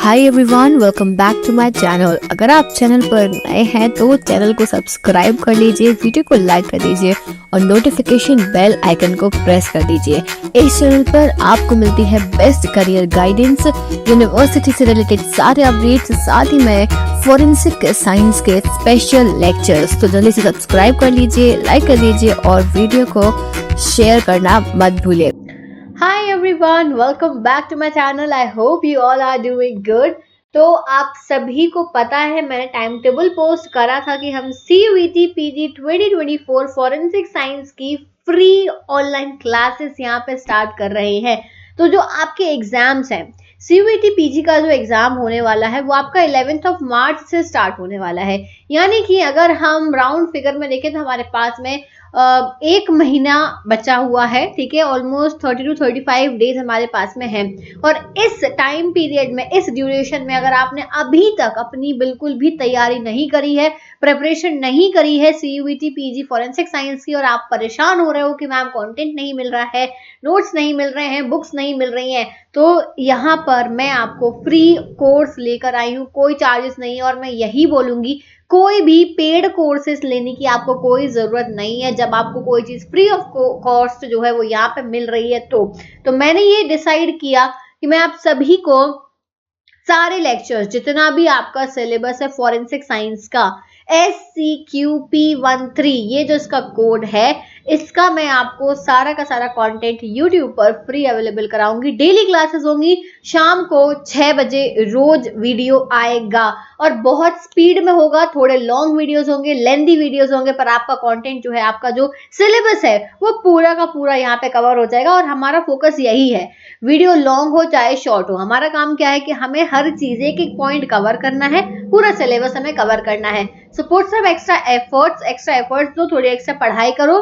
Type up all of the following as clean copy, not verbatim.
Hi everyone, welcome back to my channel. अगर आप channel पर नए हैं तो चैनल को सब्सक्राइब कर लीजिए, वीडियो को लाइक कर दीजिए और नोटिफिकेशन बेल आइकन को प्रेस कर दीजिए। इस चैनल पर आपको मिलती है बेस्ट करियर गाइडेंस, यूनिवर्सिटी से रिलेटेड सारे अपडेट्स, साथ ही में फॉरेंसिक साइंस के स्पेशल लेक्चर्स। तो जल्दी से सब्सक्राइब कर लीजिए, लाइक कर लीजिए और वीडियो को शेयर करना मत भूलिए। Hi everyone, welcome back to my channel. I hope you all are doing good. तो आप सभी को पता है मैंने टाइम टेबल पोस्ट करा था कि हम CUET PG 2024 फॉरेंसिक साइंस की फ्री ऑनलाइन क्लासेस यहाँ पे स्टार्ट कर रहे हैं। तो जो आपके एग्जाम्स हैं, CUET PG का जो एग्जाम होने वाला है वो आपका 11 मार्च से स्टार्ट होने वाला है। यानी कि अगर हम राउंड फिगर में देखें तो हमारे पास में एक महीना बचा हुआ है, ठीक है। ऑलमोस्ट 30 to 35 डेज हमारे पास में है। और इस टाइम पीरियड में, इस ड्यूरेशन में अगर आपने अभी तक अपनी बिल्कुल भी तैयारी नहीं करी है, प्रिपरेशन नहीं करी है CUET PG फॉरेंसिक साइंस की, और आप परेशान हो रहे हो कि मैम कंटेंट नहीं मिल रहा है, नोट्स नहीं मिल रहे हैं, बुक्स नहीं मिल रही हैं, तो यहाँ पर मैं आपको फ्री कोर्स लेकर आई हूँ। कोई चार्जेस नहीं है और मैं यही बोलूंगी, कोई भी पेड कोर्सेज लेने की आपको कोई जरूरत नहीं है। जब आपको कोई चीज फ्री ऑफ कॉस्ट जो है वो यहाँ पे मिल रही है तो मैंने ये डिसाइड किया कि मैं आप सभी को सारे लेक्चर्स, जितना भी आपका सिलेबस है फॉरेंसिक साइंस का, SCQP13 ये जो इसका कोड है, इसका मैं आपको सारा का सारा कंटेंट YouTube पर फ्री अवेलेबल कराऊंगी। डेली क्लासेस होंगी, शाम को 6 बजे रोज वीडियो आएगा और बहुत स्पीड में होगा। थोड़े लॉन्ग वीडियोस होंगे, लेंथी वीडियोस होंगे, पर आपका कंटेंट जो है, आपका जो सिलेबस है वो पूरा का पूरा यहाँ पे कवर हो जाएगा। और हमारा फोकस यही है, वीडियो लॉन्ग हो चाहे शॉर्ट हो, हमारा काम क्या है कि हमें हर चीज एक एक पॉइंट कवर करना है, पूरा सिलेबस हमें कवर करना है। सपोर्ट सब एक्स्ट्रा एफर्ट्स दो, थोड़ी एक्स्ट्रा पढ़ाई करो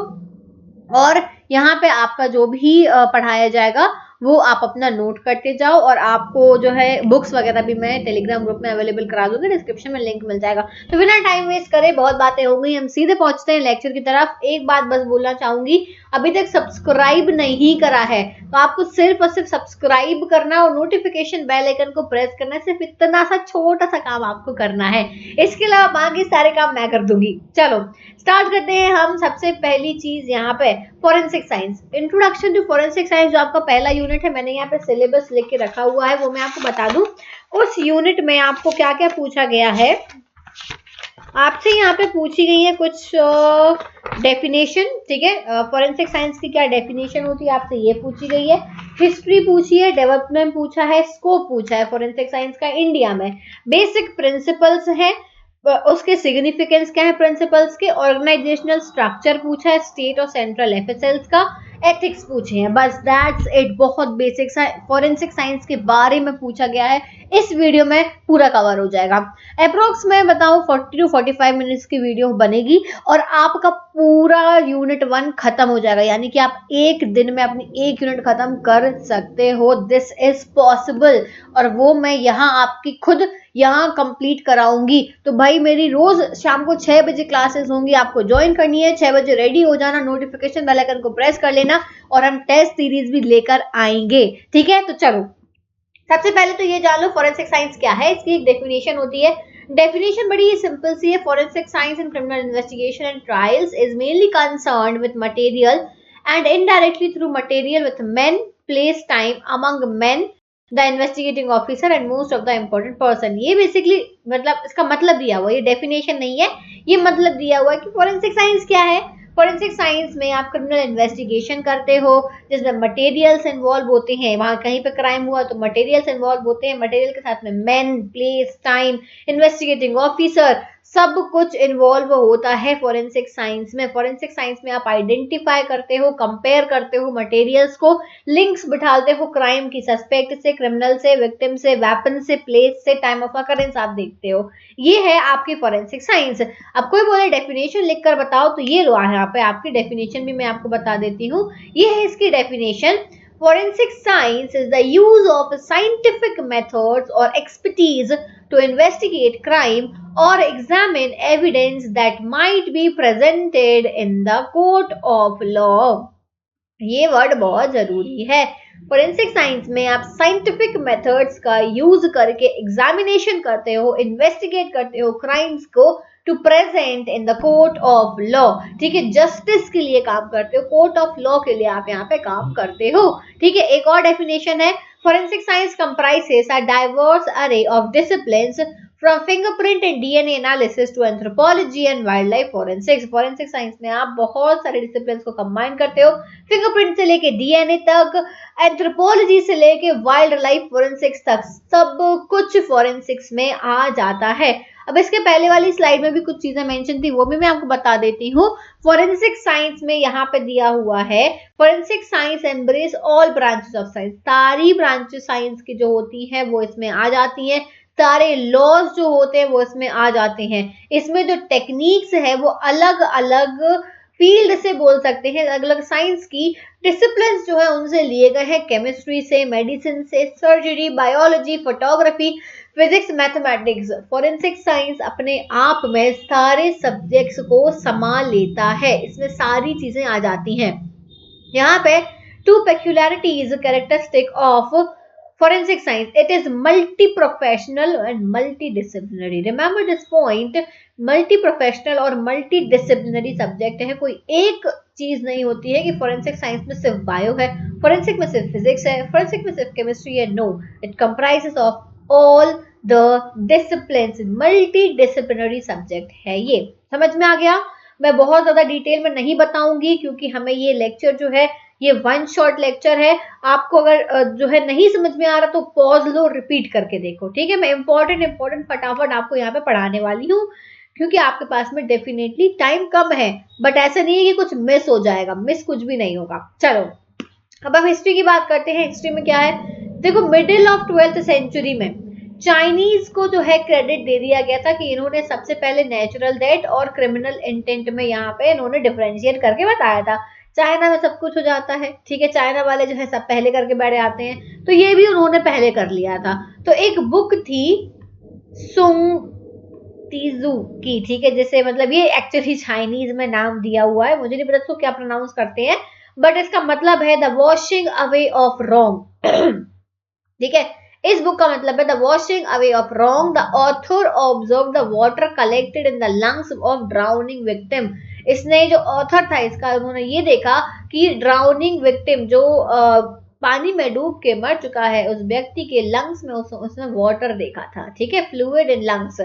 और यहाँ पे आपका जो भी पढ़ाया जाएगा वो आप अपना नोट करते जाओ। और आपको जो है बुक्स वगैरह भी मैं टेलीग्राम ग्रुप में अवेलेबल करा दूंगी, डिस्क्रिप्शन में लिंक मिल जाएगा। तो बिना टाइम वेस्ट करे, बहुत बातें हो गई, हम सीधे पहुंचते हैं लेक्चर की तरफ। एक बात बस बोलना चाहूंगी, अभी तक सब्सक्राइब नहीं करा है तो आपको सिर्फ और सिर्फ सब्सक्राइब करना और नोटिफिकेशन बेल आइकन को प्रेस करना है। सिर्फ इतना सा छोटा सा काम आपको करना है, इसके अलावा बाकी सारे काम मैं कर दूंगी। चलो स्टार्ट करते हैं हम। सबसे पहली चीज यहाँ पे forensic science, introduction to forensic science, जो आपका पहला यूनिट है, मैंने यहाँ पे सिलेबस लिख के रखा हुआ है, वो मैं आपको बता दूं। उस यूनिट में आपको क्या क्या पूछा गया है, आपसे यहाँ पे पूछी गई है कुछ डेफिनेशन, ठीक है। फॉरेंसिक साइंस की क्या डेफिनेशन होती है, आपसे ये पूछी गई है। हिस्ट्री पूछी है, डेवलपमेंट पूछा है, स्कोप पूछा है फॉरेंसिक साइंस का इंडिया में, बेसिक प्रिंसिपल्स है, उसके सिग्निफिकेंस क्या है प्रिंसिपल्स के, ऑर्गेनाइजेशनल स्ट्रक्चर पूछा है, स्टेट और सेंट्रल एफएसएल्स का, एथिक्स पूछे हैं, बस दैट्स इट। बहुत बेसिक सा फॉरेंसिक साइंस के बारे में पूछा गया है, इस वीडियो में पूरा कवर हो जाएगा। अप्रोक्स मैं बताऊं 40 to 45 मिनट्स की वीडियो बनेगी और आपका पूरा यूनिट 1 खत्म हो जाएगा। यानी कि आप एक दिन में अपनी एक यूनिट खत्म कर सकते हो, दिस इज पॉसिबल। और वो मैं यहाँ आपकी खुद यहाँ कंप्लीट कराऊंगी। तो भाई मेरी रोज शाम को 6 बजे क्लासेस होंगी, आपको ज्वाइन करनी है। 6 बजे रेडी हो जाना, नोटिफिकेशन बेल आइकन को प्रेस कर लेना और हम टेस्ट सीरीज भी लेकर आएंगे, ठीक है। तो चलो सबसे पहले तो ये जान लो फॉरेंसिक साइंस क्या है। इसकी एक डेफिनेशन होती है, डेफिनेशन बड़ी सिंपल सी है। Forensic science in criminal investigation and trials is mainly concerned with material and indirectly through material with main, place, time, among main, the investigating officer and most of the important person. ये basically मतलब इसका मतलब दिया हुआ, ये definition नहीं है, ये मतलब दिया हुआ है कि फॉरेंसिक साइंस क्या है। फॉरेंसिक साइंस में आप क्रिमिनल इन्वेस्टिगेशन करते हो जिसमें मटेरियल्स इन्वॉल्व होते हैं, वहां कहीं पे क्राइम हुआ तो मटेरियल्स इन्वॉल्व होते हैं, मटेरियल के साथ में man, place, time, investigating officer, सब कुछ इन्वॉल्व होता है फॉरेंसिक साइंस में। फॉरेंसिक साइंस में आप आइडेंटिफाई करते हो, कंपेयर करते हो मटेरियल्स को, लिंक्स बिठाते हो क्राइम की, सस्पेक्ट से, क्रिमिनल से, विक्टिम से, वेपन से, प्लेस से, टाइम ऑफ अकरेंस आप देखते हो। ये है आपकी फॉरेंसिक साइंस। अब कोई बोले डेफिनेशन लिखकर बताओ, तो ये लो यहाँ पे आपकी डेफिनेशन भी मैं आपको बता देती हूँ। ये है इसकी definition, forensic science is the use of scientific methods or expertise to investigate crime or examine evidence that might be presented in the court of law। ये वर्ड बहुत जरूरी है, फोरेंसिक साइंस में आप साइंटिफिक मेथड्स का use करके examination करते हो, इन्वेस्टिगेट करते हो क्राइम्स को to present in the court of law. ठीक है, जस्टिस के लिए काम करते हो, कोर्ट ऑफ लॉ के लिए आप यहाँ पे काम करते हो। ठीक है, एक और डेफिनेशन है, forensic science comprises a diverse array of disciplines from fingerprint and DNA analysis to anthropology and wildlife forensics। forensic science में आप बहुत सारे disciplines को combine करते हो, fingerprint से लेके DNA तक, anthropology से लेके wildlife forensics तक, सब कुछ forensics में आ जाता है। अब इसके पहले वाली स्लाइड में भी कुछ चीजें मेंशन थी, वो भी मैं आपको बता देती हूँ। फोरेंसिक साइंस में यहाँ पे दिया हुआ है, forensic science embrace all branches of science, सारी ब्रांचेस साइंस की जो होती है वो इसमें आ जाती हैं, सारे लॉज जो होते हैं वो इसमें आ जाते हैं। इसमें जो टेक्निक्स है वो अलग अलग फील्ड से बोल सकते हैं, अलग अलग साइंस की डिसिप्लिन जो है उनसे लिए गए हैं, केमिस्ट्री से, मेडिसिन से, surgery, biology, photography, physics, mathematics. Forensic science अपने आप में सारे सब्जेक्ट्स को संभाल लेता है, इसमें सारी चीजें आ जाती हैं। यहाँ पे two peculiarities characteristic of forensic science, it is multi professional and multidisciplinary, remember this point, multi professional और multidisciplinary सब्जेक्ट है, कोई एक चीज नहीं होती है कि फोरेंसिक साइंस में सिर्फ बायो है, फोरेंसिक में सिर्फ फिजिक्स है, फोरेंसिक में सिर्फ केमिस्ट्री है। No, it comprises of all the disciplines, multi disciplinary subject है। ये समझ में आ गया? मैं बहुत ज्यादा डिटेल में नहीं बताऊंगी क्योंकि हमें ये लेक्चर जो है ये वन शॉट लेक्चर है। आपको अगर जो है नहीं समझ में आ रहा तो पॉज लो, रिपीट करके देखो। ठीक है, मैं इंपॉर्टेंट फटाफट आपको यहाँ पे पढ़ाने वाली हूँ क्योंकि आपके पास में डेफिनेटली टाइम कम है, बट ऐसा नहीं है कि कुछ मिस हो जाएगा, मिस कुछ भी नहीं होगा। चलो अब हम हिस्ट्री की बात करते हैं। हिस्ट्री में क्या है, देखो मिडिल ऑफ 12th सेंचुरी में चाइनीज को जो है क्रेडिट दे दिया गया था कि इन्होंने सबसे पहले नेचुरल डेथ और क्रिमिनल इंटेंट में यहाँ पे इन्होंने डिफरेंशिएट करके बताया था। चाइना में सब कुछ हो जाता है, ठीक है, चाइना वाले जो है सब पहले करके बैठे आते हैं, तो ये भी उन्होंने पहले कर लिया था। तो एक बुक थी सुंग तीजू की, ठीक है, जैसे मतलब ये एक्चुअली चाइनीज में नाम दिया हुआ है, मुझे नहीं पता इसको क्या प्रोनाउंस करते हैं, बट इसका मतलब है the washing away of wrong. ठीक है, इस बुक का मतलब है the washing away of wrong. The author observe the water collected in the lungs of drowning victim. इसने जो ऑथर था इसका, उन्होंने ये देखा कि ड्राउनिंग विक्टिम जो पानी में डूब के मर चुका है उस व्यक्ति के लंग्स में उसने वाटर देखा था। ठीक है, फ्लूइड इन लंग्स।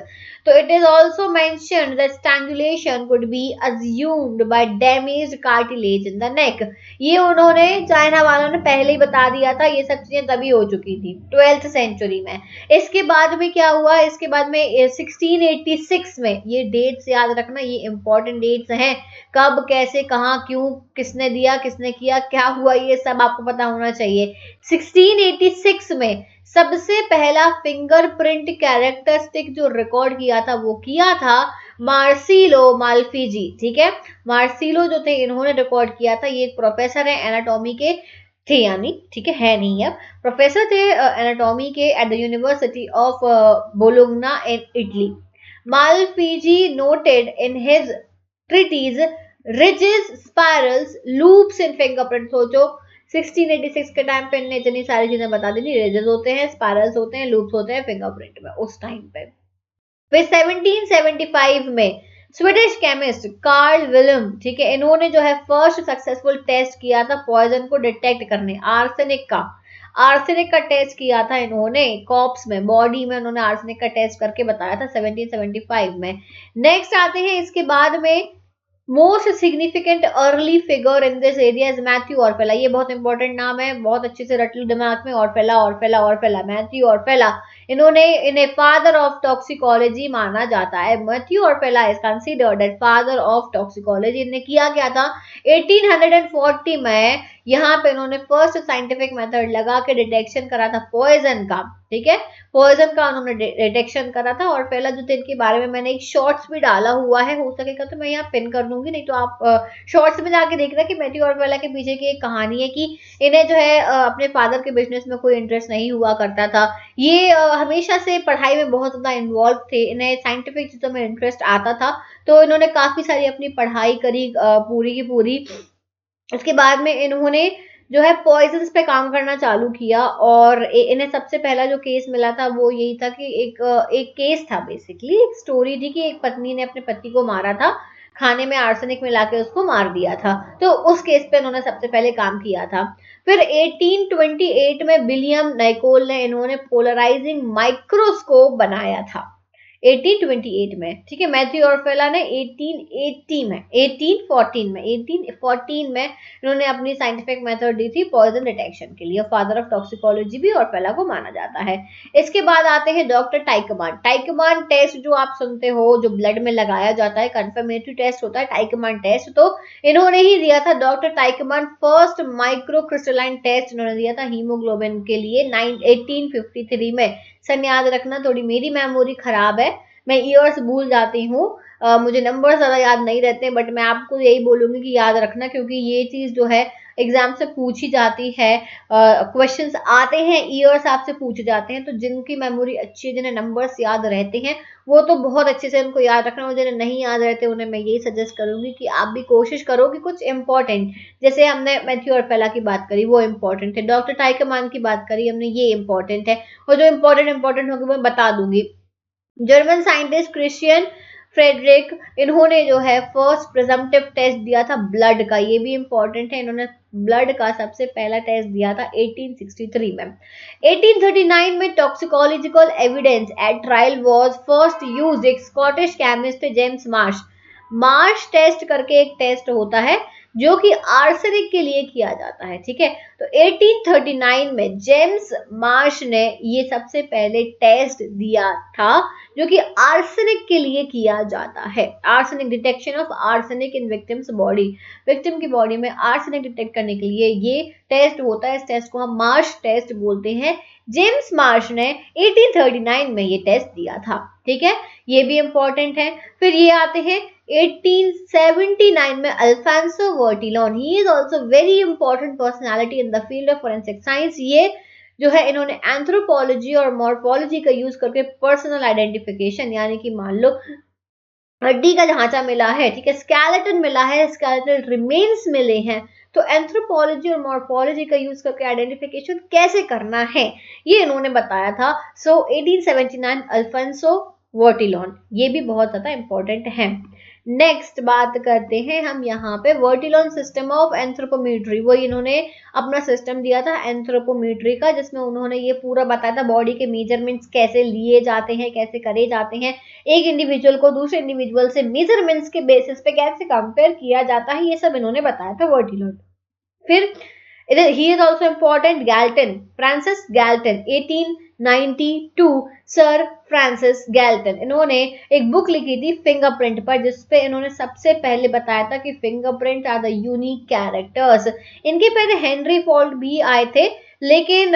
तो it is also mentioned that strangulation could be assumed by damaged cartilage in the neck. ये उन्होंने चाइना वालों ने पहले ही बता दिया था, ये सब चीजें तभी हो चुकी थी 12th सेंचुरी में। इसके बाद में क्या हुआ, इसके बाद में 1686 में, ये डेट्स याद रखना, ये इंपॉर्टेंट डेट्स हैं, कब कैसे कहाँ क्यों किसने दिया किसने किया क्या हुआ ये सब आपको पता होना चाहिए। 1686 में सबसे पहला फिंगरप्रिंट कैरेक्टरिस्टिक जो रिकॉर्ड किया था वो किया था मार्सिलो माल्फिजी। ठीक है, मार्सिलो जो थे इन्होंने रिकॉर्ड किया था। ये एक प्रोफेसर है एनाटॉमी के थे, यानी ठीक है नहीं है, प्रोफेसर थे एनाटॉमी के at the University of Bologna in Italy. Malpighi noted in his treatise ridges, spirals, loops in fingerprint. सोचो 1686 के टाइम पे इन्हें इतनी सारी चीजें बता दी, रिजेस होते हैं, स्पाइरल्स होते हैं, लूप्स होते हैं फिंगरप्रिंट में उस टाइम पे। फिर 1775 में स्वीडिश केमिस्ट कार्ल विलियम, ठीक है, इन्होंने जो है फर्स्ट सक्सेसफुल टेस्ट किया था पॉइजन को डिटेक्ट करने, आर्सेनिक का टेस्ट किया था इन्होंने कॉप्स में, बॉडी में उन्होंने आर्सेनिक का टेस्ट करके बताया था 1775 में। नेक्स्ट आते हैं इसके बाद में most significant early figure in this area is Mathieu Orfila. ये बहुत इंपॉर्टेंट नाम है, बहुत अच्छे से रट लो दिमाग में, ऑरफेला, मैथ्यू ऑरफेला। इन्हें फादर ऑफ टॉक्सिकोलॉजी माना जाता है। Mathieu Orfila is considered as father of toxicology. इन्हें किया गया था 1840 में, यहाँ पे इन्होंने फर्स्ट साइंटिफिक मेथड लगा के डिटेक्शन करा था पॉइजन का। ठीक है, पॉइजन का उन्होंने डिटेक्शन करा था। और पहला जो थे इनके बारे में मैंने एक शॉर्ट्स भी डाला हुआ है, हो सकेगा तो मैं यहाँ पिन कर दूंगी, नहीं तो आप शॉर्ट्स में जाके देखना कि मैथ्यू ऑरफेला के पीछे की एक कहानी है कि इन्हें जो है अपने फादर के बिजनेस में कोई इंटरेस्ट नहीं हुआ करता था। ये हमेशा से पढ़ाई में बहुत ज्यादा इन्वॉल्व थे, इन्हें साइंटिफिक चीजों में इंटरेस्ट आता था, तो इन्होंने काफी सारी अपनी पढ़ाई करी पूरी की पूरी। उसके बाद में इन्होंने जो है पॉइजन्स पे काम करना चालू किया। और इन्हें सबसे पहला जो केस मिला था वो यही था कि एक केस था, बेसिकली एक स्टोरी थी कि एक पत्नी ने अपने पति को मारा था, खाने में आर्सेनिक मिला के उसको मार दिया था। तो उस केस पे इन्होंने सबसे पहले काम किया था। फिर 1828 में विलियम नाइकोल ने इन्होंने पोलराइजिंग माइक्रोस्कोप बनाया था 1828 में, ठीक है। मैथ्यू ऑर्फेला ने 1814 में इन्होंने अपनी साइंटिफिक मेथड दी थी पॉइजन डिटेक्शन के लिए। फादर ऑफ टॉक्सिकोलॉजी भी ऑर्फेला को माना जाता है। इसके बाद आते हैं डॉक्टर टाइकमान। टाइकमान टेस्ट जो आप सुनते हो, जो ब्लड में लगाया जाता है, कंफर्मेटरी टेस्ट होता है टाइकमान टेस्ट, तो इन्होंने ही दिया था doctor Teichmann. First micro crystalline test इन्होंने दिया था हीमोग्लोबिन के लिए 1853 में। सन याद रखना, थोड़ी मेरी मेमोरी खराब है, मैं ईयर्स भूल जाती हूँ, मुझे नंबर ज्यादा याद नहीं रहते, बट मैं आपको यही बोलूंगी कि याद रखना, क्योंकि ये चीज जो है एग्जाम से पूछी जाती है, क्वेश्चंस आते हैं, ईयर्स आपसे पूछे जाते हैं। तो जिनकी मेमोरी अच्छी है, जिन्हें नंबर्स याद रहते हैं, वो तो बहुत अच्छे से उनको याद रखना, और जिन्हें नहीं याद रहते उन्हें मैं यही सजेस्ट करूंगी कि आप भी कोशिश करो कि कुछ इंपॉर्टेंट, जैसे हमने मैथ्यू ऑर्फेला की बात करी वो इंपॉर्टेंट है, डॉक्टर टाइकमान की बात करी हमने ये इंपॉर्टेंट है, और जो इंपॉर्टेंट होगी मैं बता दूंगी। जर्मन साइंटिस्ट क्रिश्चियन फ्रेडरिक, इन्होंने जो है फर्स्ट प्रिजम्पटिव टेस्ट दिया था ब्लड का, ये भी इंपॉर्टेंट है। इन्होंने ब्लड का सबसे पहला टेस्ट दिया था 1863 में। 1839 में toxicological evidence at trial was first used. एक Scottish chemist James Marsh test करके एक टेस्ट होता है जो कि आर्सेनिक के लिए किया जाता है, ठीक है। तो 1839 में जेम्स मार्श ने ये सबसे पहले टेस्ट दिया था जो कि आर्सेनिक के लिए किया जाता है। Arsenic detection of arsenic in victims body, victim की बॉडी में आर्सेनिक डिटेक्ट करने के लिए ये टेस्ट होता है। इस टेस्ट को हम मार्श टेस्ट बोलते हैं। जेम्स मार्श ने 1839 में ये टेस्ट दिया था, ठीक है, ये भी इंपॉर्टेंट है। फिर ये आते हैं 1879 में Alphonse Bertillon, he is also very important personality in the field of forensic science. ये जो है इन्होंने एंथ्रोपोलॉजी और मॉर्फोलॉजी का यूज करके पर्सनल आइडेंटिफिकेशन, यानी कि मान लो हड्डी का ढांचा मिला है, ठीक है, स्केलेटन मिला है, स्केलेटल रिमेन्स मिले हैं, तो एंथ्रोपोलॉजी और मॉर्फोलॉजी का यूज करके आइडेंटिफिकेशन कैसे करना है ये इन्होंने बताया था। सो 1879 अल्फांसो वर्टिलॉन, ये भी बहुत ज्यादा इंपॉर्टेंट है। नेक्स्ट बात करते हैं हम यहाँ पे वर्टिलॉन सिस्टम ऑफ एंथ्रोपोमेट्री। वो इन्होंने अपना सिस्टम दिया था एंथ्रोपोमेट्री का, जिसमें उन्होंने ये पूरा बताया था बॉडी के मेजरमेंट्स कैसे लिए जाते हैं, कैसे करे जाते हैं, एक इंडिविजुअल को दूसरे इंडिविजुअल से मेजरमेंट्स के बेसिस पे कैसे कंपेयर किया जाता है, ये सब इन्होंने बताया था वर्टिलॉन। फिर he is also important Galton, Francis Galton 1892, sir Francis Galton, इन्होंने एक बुक लिखी थी फिंगरप्रिंट पर, जिसपे इन्होंने सबसे पहले बताया था कि fingerprint are the unique characters. इनके पहले हेनरी फोल्ड भी आए थे, लेकिन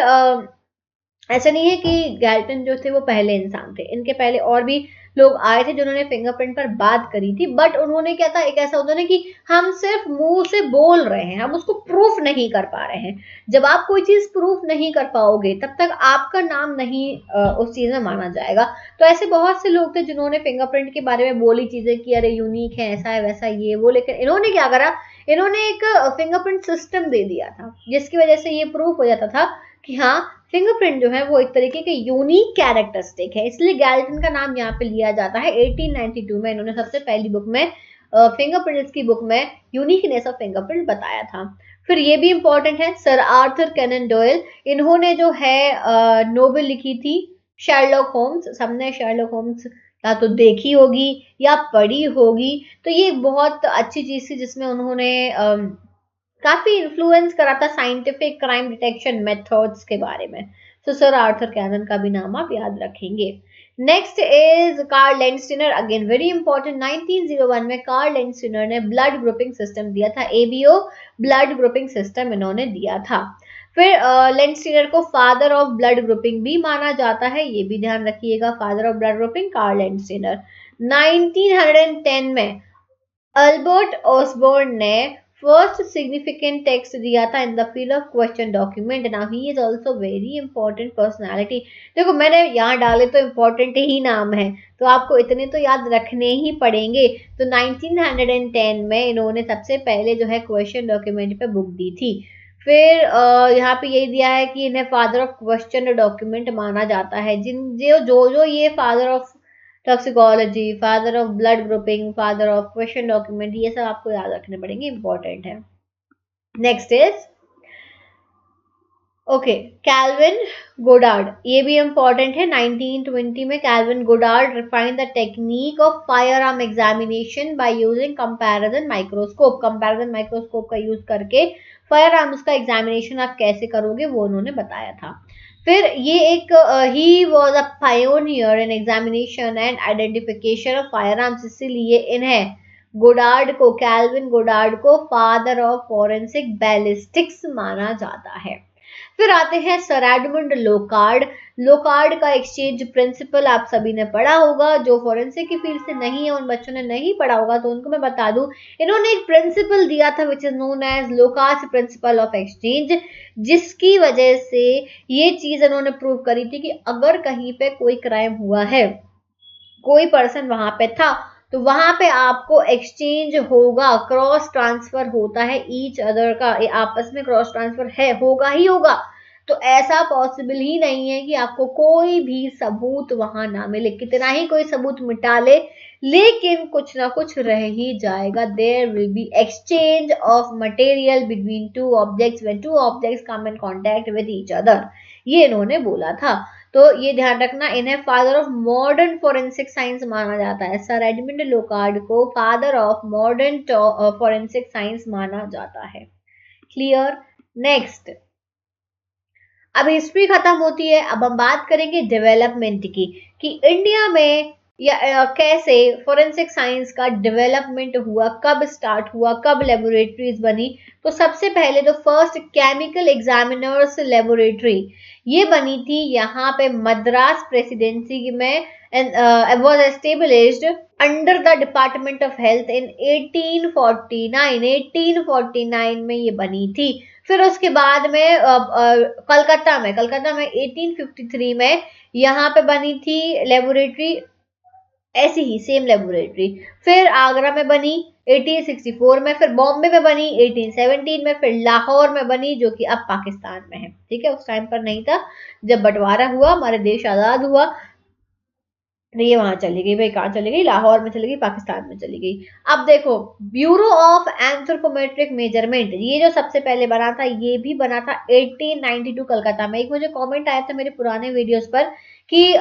ऐसा नहीं है कि गैल्टन जो थे वो पहले इंसान थे, इनके पहले और भी लोग आए थे जिन्होंने फिंगरप्रिंट पर बात करी थी। बट उन्होंने क्या था, एक ऐसा होता है ना कि हम सिर्फ मुंह से बोल रहे हैं, हम उसको प्रूफ नहीं कर पा रहे हैं। जब आप कोई चीज प्रूफ नहीं कर पाओगे तब तक आपका नाम नहीं उस चीज में माना जाएगा। तो ऐसे बहुत से लोग थे जिन्होंने फिंगरप्रिंट के बारे में बोली चीजें कि अरे यूनिक है, ऐसा है वैसा ये वो, लेकिन इन्होंने क्या करा, इन्होंने एक फिंगरप्रिंट सिस्टम दे दिया था जिसकी वजह से ये प्रूफ हो जाता था कि हाँ फिंगरप्रिंट जो है वो एक तरीके के यूनिक कैरेक्टरिस्टिक है, इसलिए गैल्टन का नाम यहाँ पे लिया जाता है। 1892 में इन्होंने सबसे पहली बुक में फिंगरप्रिंट्स की बुक में यूनिकनेस ऑफ फिंगरप्रिंट बताया था। फिर ये भी इंपॉर्टेंट है सर आर्थर कैनन डॉयल, इन्होंने जो है नोवेल लिखी थी शर्लॉक होम्स। सबने शर्लॉक होम्स या तो देखी होगी या पढ़ी होगी, तो ये बहुत अच्छी चीज थी जिसमें उन्होंने काफी इन्फ्लुएंस करा था साइंटिफिक क्राइम डिटेक्शन मेथड्स के बारे में। तो सर आर्थर कैनन का भी नाम आप याद रखेंगे। Next is Karl Landsteiner, again very important. 1901 में कार्ल लैंडस्टीनर ने ब्लड ग्रुपिंग सिस्टम दिया था, एबीओ ब्लड ग्रुपिंग सिस्टम इन्होंने दिया था। फिर लैंडस्टीनर को फादर ऑफ ब्लड ग्रुपिंग भी माना जाता है, ये भी ध्यान रखिएगा, father of blood grouping Karl Landsteiner. 1910 में अल्बर्ट ऑसबोर्न ने फर्स्ट सिग्निफिकेंट टेक्स्ट दिया था in the field of question document. Now he is also very important personality. देखो मैंने यहाँ डाले तो इंपॉर्टेंट ही नाम है, तो आपको इतने तो याद रखने ही पड़ेंगे। तो 1910 में इन्होंने सबसे पहले जो है क्वेश्चन डॉक्यूमेंट पे बुक दी थी। फिर यहाँ पे यही दिया है कि इन्हें फादर ऑफ क्वेश्चन डॉक्यूमेंट माना जाता है। जो ये father of toxicology, father of blood grouping, father of question document, ये सब आपको याद रखने पड़ेंगे, इंपॉर्टेंट है। Next is okay, Calvin Goddard, ये भी इंपॉर्टेंट है। 1920 में Calvin Goddard refine the technique of fire arm examination by using comparison microscope. Comparison microscope का यूज करके फायर आर्म्स का एग्जामिनेशन आप कैसे करोगे वो उन्होंने बताया था। फिर ये एक he was a pioneer in examination and identification of fire arms, इसीलिए इन्हें गोडार्ड को, कैल्विन गोडार्ड को फादर ऑफ फॉरेंसिक बैलिस्टिक्स माना जाता है। फिर आते हैं सर एडमंड लोकार्ड। लोकार्ड का एक्सचेंज प्रिंसिपल आप सभी ने पढ़ा होगा, जो फॉरेंसिक की फील्ड से नहीं है उन बच्चों ने नहीं पढ़ा होगा तो उनको मैं बता दूं, इन्होंने एक प्रिंसिपल दिया था which is known as Locard's principle of exchange, जिसकी वजह से ये चीज इन्होंने प्रूव करी थी कि अगर कहीं पे कोई क्राइम हुआ है, कोई पर्सन वहां पे था, तो वहां पे आपको एक्सचेंज होगा, क्रॉस ट्रांसफर होता है ईच अदर का, आपस में क्रॉस ट्रांसफर है, होगा ही होगा। तो ऐसा पॉसिबल ही नहीं है कि आपको कोई भी सबूत वहां ना मिले, कितना ही कोई सबूत मिटा ले, लेकिन कुछ ना कुछ रह ही जाएगा। There will be exchange of material between two objects when two objects come in contact with each other, ये इन्होंने बोला था। तो ये ध्यान रखना, इन्हें father of modern forensic science माना जाता है। सर एडमंड लोकार्ड को father of modern forensic science माना जाता है। क्लियर। नेक्स्ट, अब हिस्ट्री खत्म होती है, अब हम बात करेंगे डेवलपमेंट की, कि इंडिया में या कैसे फोरेंसिक साइंस का डेवलपमेंट हुआ, कब स्टार्ट हुआ, कब लेबोरेटरीज बनी। तो सबसे पहले तो फर्स्ट केमिकल एग्जामिनर्स लेबोरेटरी ये बनी थी यहाँ पे मद्रास प्रेसिडेंसी में, was established under the Department of Health in 1849। 1849 में ये बनी थी। फिर उसके बाद में कलकत्ता में 1853 में यहाँ पे बनी थी लेबोरेटरी, ऐसी ही सेम लेबोरेटरी। फिर आगरा में बनी 1864 में, फिर बॉम्बे में बनी 1817 में, फिर लाहौर में बनी जो कि अब पाकिस्तान में है। ठीक है, उस टाइम पर नहीं था, जब बंटवारा हुआ, हमारे देश आजाद हुआ, ये वहां चली गई भाई, कहाँ चली गई, लाहौर में चली गई, पाकिस्तान में चली गई। अब देखो, ब्यूरो ऑफ एंथ्रोपोमेट्रिक मेजरमेंट, ये जो सबसे पहले बना था, ये भी बना था 1892 कलकत्ता में। एक मुझे कमेंट आया था मेरे पुराने वीडियोस पर कि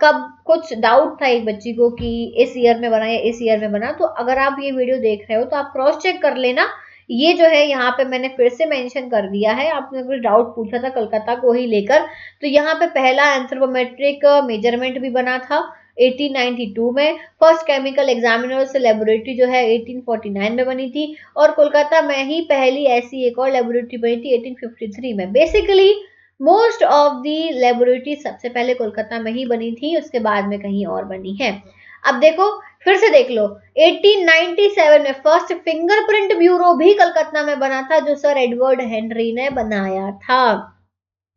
कब, कुछ डाउट था एक बच्ची को कि इस ईयर में बना या इस ईयर में बना। तो अगर आप ये वीडियो देख रहे हो तो आप क्रॉस चेक कर लेना, ये जो है यहाँ पे मैंने फिर से मेंशन कर दिया है। आपने कुछ डाउट पूछा था कलकत्ता को ही लेकर, तो यहाँ पे पहला एंथ्रोपोमेट्रिक मेजरमेंट भी बना था 1892 में। फर्स्ट केमिकल एग्जामिनर्स लेबोरेटरी जो है 1849 में बनी थी, और कोलकाता में ही पहली ऐसी एक और लेबोरेटरी बनी थी 1853 में। Basically most of the laboratory सबसे पहले कोलकाता में ही बनी थी, उसके बाद में कहीं और बनी है। अब देखो, फिर से देख लो, 1897 में फर्स्ट फिंगरप्रिंट ब्यूरो भी कलकत्ता में बना था, जो सर एडवर्ड हेनरी ने बनाया था।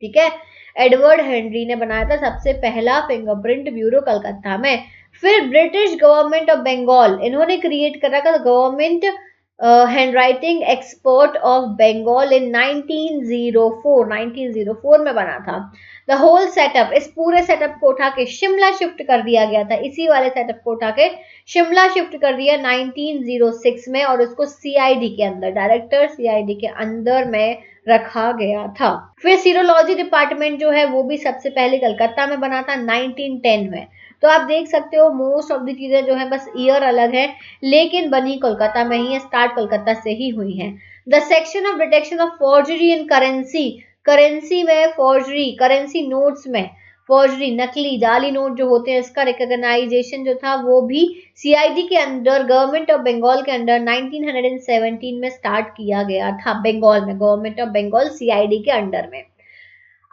ठीक है, एडवर्ड हेनरी ने बनाया था सबसे पहला फिंगरप्रिंट ब्यूरो कलकत्ता में। फिर ब्रिटिश गवर्नमेंट ऑफ बंगाल, इन्होंने क्रिएट करा था government handwriting expert of Bengal in 1904 में बना था। द होल सेटअप, इस पूरे सेटअप को उठा के शिमला शिफ्ट कर दिया गया था, इसी वाले सेटअप को उठा के शिमला शिफ्ट कर दिया 1906 में, और उसको सीआईडी के अंदर, डायरेक्टर सीआईडी के अंदर में रखा गया था। फिर सीरोलॉजी डिपार्टमेंट जो है वो भी सबसे पहले कलकत्ता में बना था 1910 में। तो आप देख सकते हो मोस्ट ऑफ द चीजें जो है बस ईयर अलग है, लेकिन बनी कोलकाता में ही है, स्टार्ट कोलकाता से ही हुई है। The section of detection of forgery in currency, currency में फॉर्जरी, करेंसी नोट्स में फॉर्जरी, नकली जाली नोट जो होते हैं, इसका रिकॉग्नाइजेशन जो था वो भी सीआईडी के अंडर, गवर्नमेंट ऑफ बंगाल के अंडर 1917 में स्टार्ट किया गया था। बंगाल में गवर्नमेंट ऑफ बंगाल सीआईडी के अंडर में।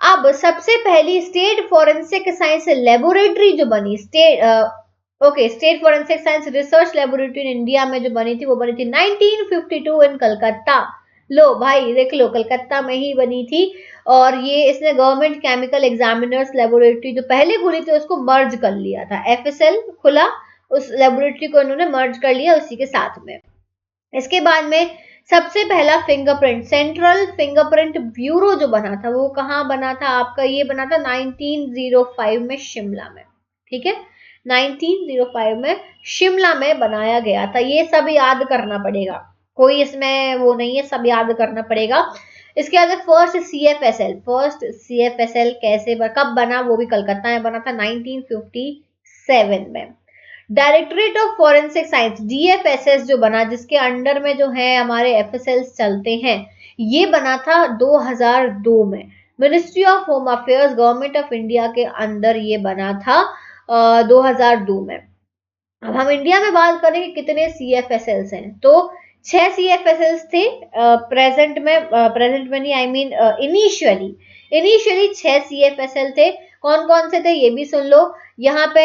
अब सबसे पहली स्टेट फॉरेंसिक साइंस लेबोरेटरी जो बनी, state forensic science research laboratory in India में जो बनी थी, वो बनी थी 1952 इन कलकत्ता। लो भाई देख लो, कलकत्ता में ही बनी थी। और ये इसने गवर्नमेंट केमिकल एग्जामिनर्स लेबोरेटरी जो पहले खुली थी उसको मर्ज कर लिया था, एफएसएल खुला, उस लेबोरेटरी को इन्होंने मर्ज कर लिया उसी के साथ में। इसके बाद में सबसे पहला फिंगरप्रिंट, सेंट्रल फिंगरप्रिंट ब्यूरो जो बना था वो कहाँ बना था आपका, ये बना था 1905 में शिमला में, ठीक है, 1905 में शिमला में बनाया गया था। ये सब याद करना पड़ेगा, कोई इसमें वो नहीं है, सब याद करना पड़ेगा। इसके बाद फर्स्ट CFSL, फर्स्ट CFSL कब बना, वो भी कलकत्ता में बना था 1957 में। Directorate of forensic science DFSS जो बना, जिसके अंडर में जो है हमारे FSL चलते हैं, ये बना था 2002 में। Ministry of home affairs government of India के अंदर ये बना था 2002 में। अब हम इंडिया में बात करें कि कितने CFSLs हैं, तो 6 CFSLs थे प्रेजेंट में नहीं, आई मीन इनिशियली 6 CFSL थे। कौन कौन से थे ये भी सुन लो। यहाँ पे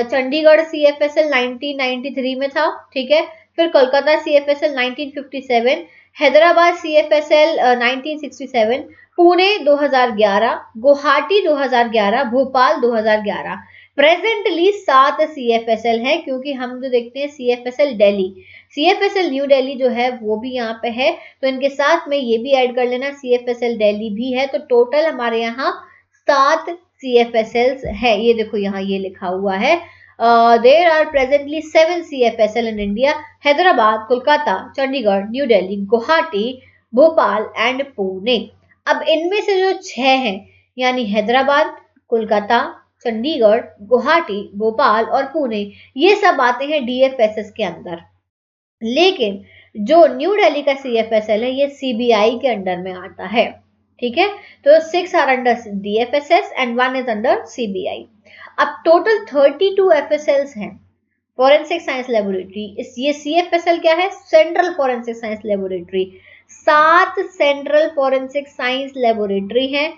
चंडीगढ़ CFSL 1993 में था, ठीक है, फिर Kolkata CFSL 1957, Hyderabad CFSL 1967, Pune 2011, Guwahati 2011, Bhopal 2011। Presently 7 CFSL है, क्योंकि हम जो देखते हैं CFSL Delhi, CFSL new Delhi जो है वो भी यहाँ पे है, तो इनके साथ में ये भी ऐड कर लेना, CFSL दिल्ली भी है। तो टोटल हमारे यहाँ 7 CFSLs है। ये देखो यहाँ ये लिखा हुआ है, there are presently 7 CFSL in India, Hyderabad, Kolkata, Chandigarh, New Delhi, Guwahati, Bhopal and Pune. अब इनमें से जो 6 हैं, यानी हैदराबाद, कोलकाता, चंडीगढ़, गुवाहाटी, भोपाल और पुणे, ये सब आते हैं DFSS के अंदर। लेकिन जो न्यू दिल्ली का CFSL है, ये CBI के अंडर में आता है, ठीक है। तो 6 are under DFSS and 1 is under CBI। अब टोटल 32 FSLs हैं। फॉरेंसिक साइंस लेबोरेटरी, ये CFSL क्या है, central forensic science laboratory. 7 central forensic science laboratory है।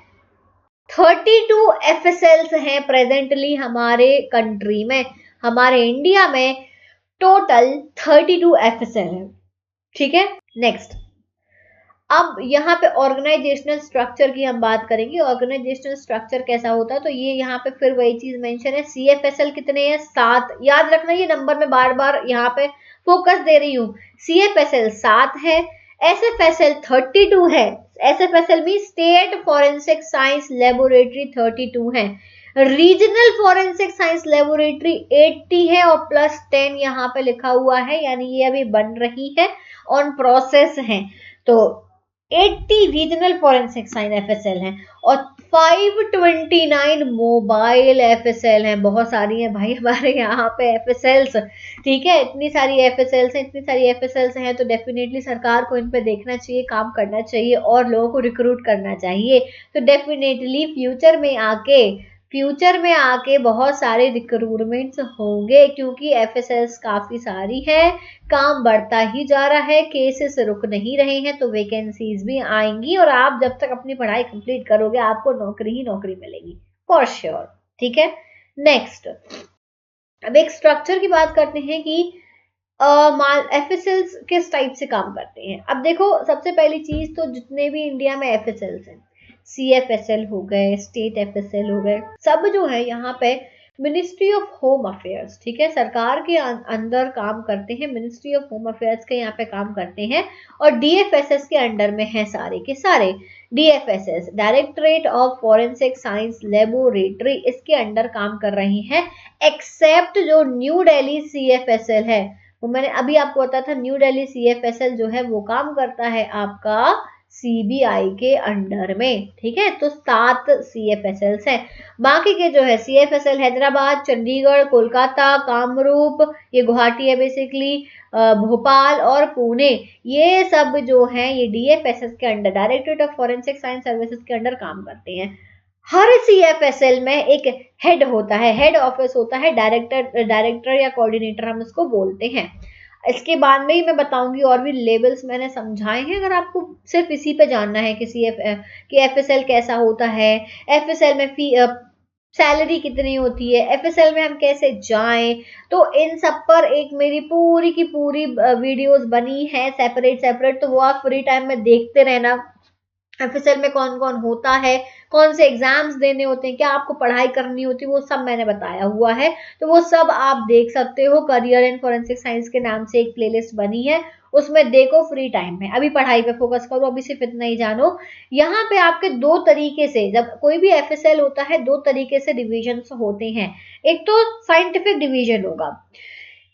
32 FSLs हैं प्रेजेंटली हमारे कंट्री में, हमारे इंडिया में टोटल 32 FSL है, ठीक है। नेक्स्ट, अब यहाँ पे ऑर्गेनाइजेशनल स्ट्रक्चर की हम बात करेंगे। ऑर्गेनाइजेशनल स्ट्रक्चर कैसा होता है, तो ये यहाँ पे फिर वही चीज मेंशन है। CFSL कितने हैं, 7, याद रखना, ये नंबर में बार बार यहाँ पे फोकस दे रही हूँ। CFSL 7 है, SFSL 32 है, SFSL भी स्टेट फॉरेंसिक साइंस लेबोरेटरी 32 है, रीजनल फॉरेंसिक साइंस लेबोरेटरी 80 है और प्लस 10 यहाँ पे लिखा हुआ है, यानी ये अभी बन रही है, ऑन प्रोसेस है। तो 80 रीजनल फॉरेंसिक साइंस FSL हैं और 529 मोबाइल FSL हैं। बहुत सारी हैं भाई हमारे यहाँ पे FSLs, ठीक है, इतनी सारी FSLs हैं, इतनी सारी FSLs हैं, तो डेफिनेटली सरकार को इन पे देखना चाहिए, काम करना चाहिए और लोगों को रिक्रूट करना चाहिए। तो डेफिनेटली फ्यूचर में आके बहुत सारे रिक्रूटमेंट्स होंगे, क्योंकि FSLs काफी सारी है, काम बढ़ता ही जा रहा है, केसेस रुक नहीं रहे हैं, तो वैकेंसीज भी आएंगी और आप जब तक अपनी पढ़ाई कंप्लीट करोगे आपको नौकरी ही नौकरी मिलेगी फॉर श्योर, ठीक है। नेक्स्ट, अब एक स्ट्रक्चर की बात करते हैं कि FSLs किस टाइप से काम करते हैं। अब देखो, सबसे पहली चीज तो जितने भी इंडिया में FSLs हैं, CFSL हो गए, स्टेट FSL हो गए, सब जो है यहाँ पे मिनिस्ट्री ऑफ होम अफेयर्स, ठीक है, सरकार के अंदर काम करते हैं, मिनिस्ट्री ऑफ होम अफेयर्स के यहाँ पे काम करते हैं और DFSS के अंडर में है सारे के सारे। DFSS, directorate of forensic science laboratory, इसके अंडर काम कर रही हैं, एक्सेप्ट जो न्यू दिल्ली CFSL है, वो मैंने अभी आपको बताया था, न्यू दिल्ली CFSL जो है वो काम करता है आपका CBI के अंडर में, ठीक है। तो 7 CFSLs हैं। बाकी के जो है CFSL हैदराबाद, चंडीगढ़, कोलकाता, कामरूप, ये गुवाहाटी है बेसिकली, भोपाल और पुणे, ये सब जो हैं ये DFSS के under, directorate of forensic science services के अंडर काम करते हैं। हर CFSL में एक हेड होता है, हेड ऑफिस होता है, डायरेक्टर या कोऑर्डिनेटर हम इसको बोलते हैं। इसके बाद में ही मैं बताऊंगी, और भी लेवल्स मैंने समझाए हैं, अगर आपको सिर्फ इसी पे जानना है कि FSL कैसा होता है, FSL में सैलरी कितनी होती है, FSL में हम कैसे जाएं, तो इन सब पर एक मेरी पूरी की पूरी वीडियोस बनी है सेपरेट, तो वो आप फ्री टाइम में देखते रहना। FSL में कौन कौन होता है, कौन से एग्जाम्स देने होते हैं, क्या आपको पढ़ाई करनी होती है, वो सब मैंने बताया हुआ है। तो वो सब आप देख सकते हो। करियर इन फॉरेंसिक साइंस के नाम से एक प्लेलिस्ट बनी है, उसमें देखो फ्री टाइम में। अभी पढ़ाई पे फोकस करो, अभी सिर्फ इतना ही जानो। यहाँ पे आपके दो तरीके से, जब कोई भी एफएसएल होता है, दो तरीके से डिविजन होते हैं। एक तो साइंटिफिक डिवीजन होगा,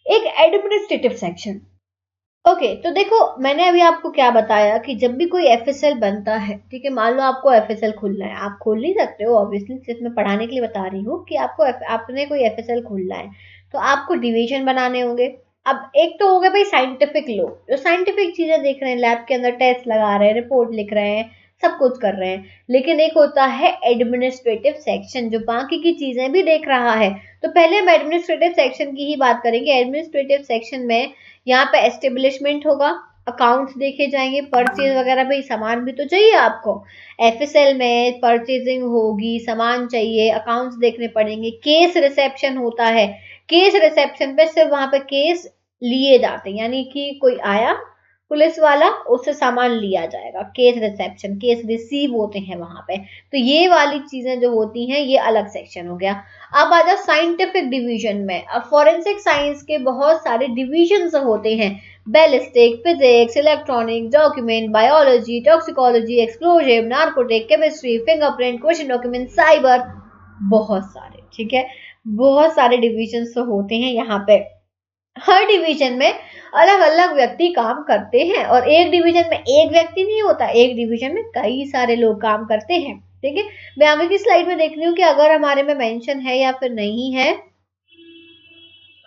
एक एडमिनिस्ट्रेटिव सेक्शन। ओके, तो देखो मैंने अभी आपको क्या बताया कि जब भी कोई एफएसएल बनता है, ठीक है, मान लो आपको एफएसएल खोलना है, आप खोल नहीं सकते हो ऑब्वियसली, सिर्फ मैं पढ़ाने के लिए बता रही हूँ कि आपको आपने कोई एफएसएल खोलना है तो आपको डिवीजन बनाने होंगे। अब एक तो हो गया भाई साइंटिफिक लोग, जो साइंटिफिक चीजें देख रहे हैं, लैब के अंदर टेस्ट लगा रहे हैं, रिपोर्ट लिख रहे हैं, सब कुछ कर रहे हैं। लेकिन एक होता है एडमिनिस्ट्रेटिव सेक्शन, जो बाकी की चीजें भी देख रहा है। तो पहले हम एडमिनिस्ट्रेटिव सेक्शन की ही बात करेंगे। एडमिनिस्ट्रेटिव सेक्शन में यहाँ पे एस्टेब्लिशमेंट होगा, अकाउंट्स देखे जाएंगे, परचेज वगैरह, भाई सामान भी तो चाहिए आपको। एफएसएल में परचेजिंग होगी, सामान चाहिए, अकाउंट्स देखने पड़ेंगे। केस रिसेप्शन होता है, केस रिसेप्शन पे सिर्फ वहां पे केस लिए जाते हैं, यानी कि कोई आया पुलिस वाला, उससे सामान लिया जाएगा। केस रिसेप्शन, केस रिसीव होते हैं वहां पे। तो ये वाली चीजें जो होती हैं, ये अलग सेक्शन हो गया। अब आ जाओ साइंटिफिक डिवीजन में। अब फॉरेंसिक साइंस के बहुत सारे डिविजन होते हैं, ballistic, physics, electronic, document, biology, toxicology, explosive, narcotic, chemistry, fingerprint, question document, cyber, बहुत सारे, ठीक है, बहुत सारे डिविजन होते हैं यहाँ पे। हर डिवीजन में अलग अलग व्यक्ति काम करते हैं, और एक डिवीजन में एक व्यक्ति नहीं होता, एक डिवीजन में कई सारे लोग काम करते हैं। ठीक है, मैं आगे की स्लाइड में देख रही हूँ कि अगर हमारे में मेंशन है या फिर नहीं है।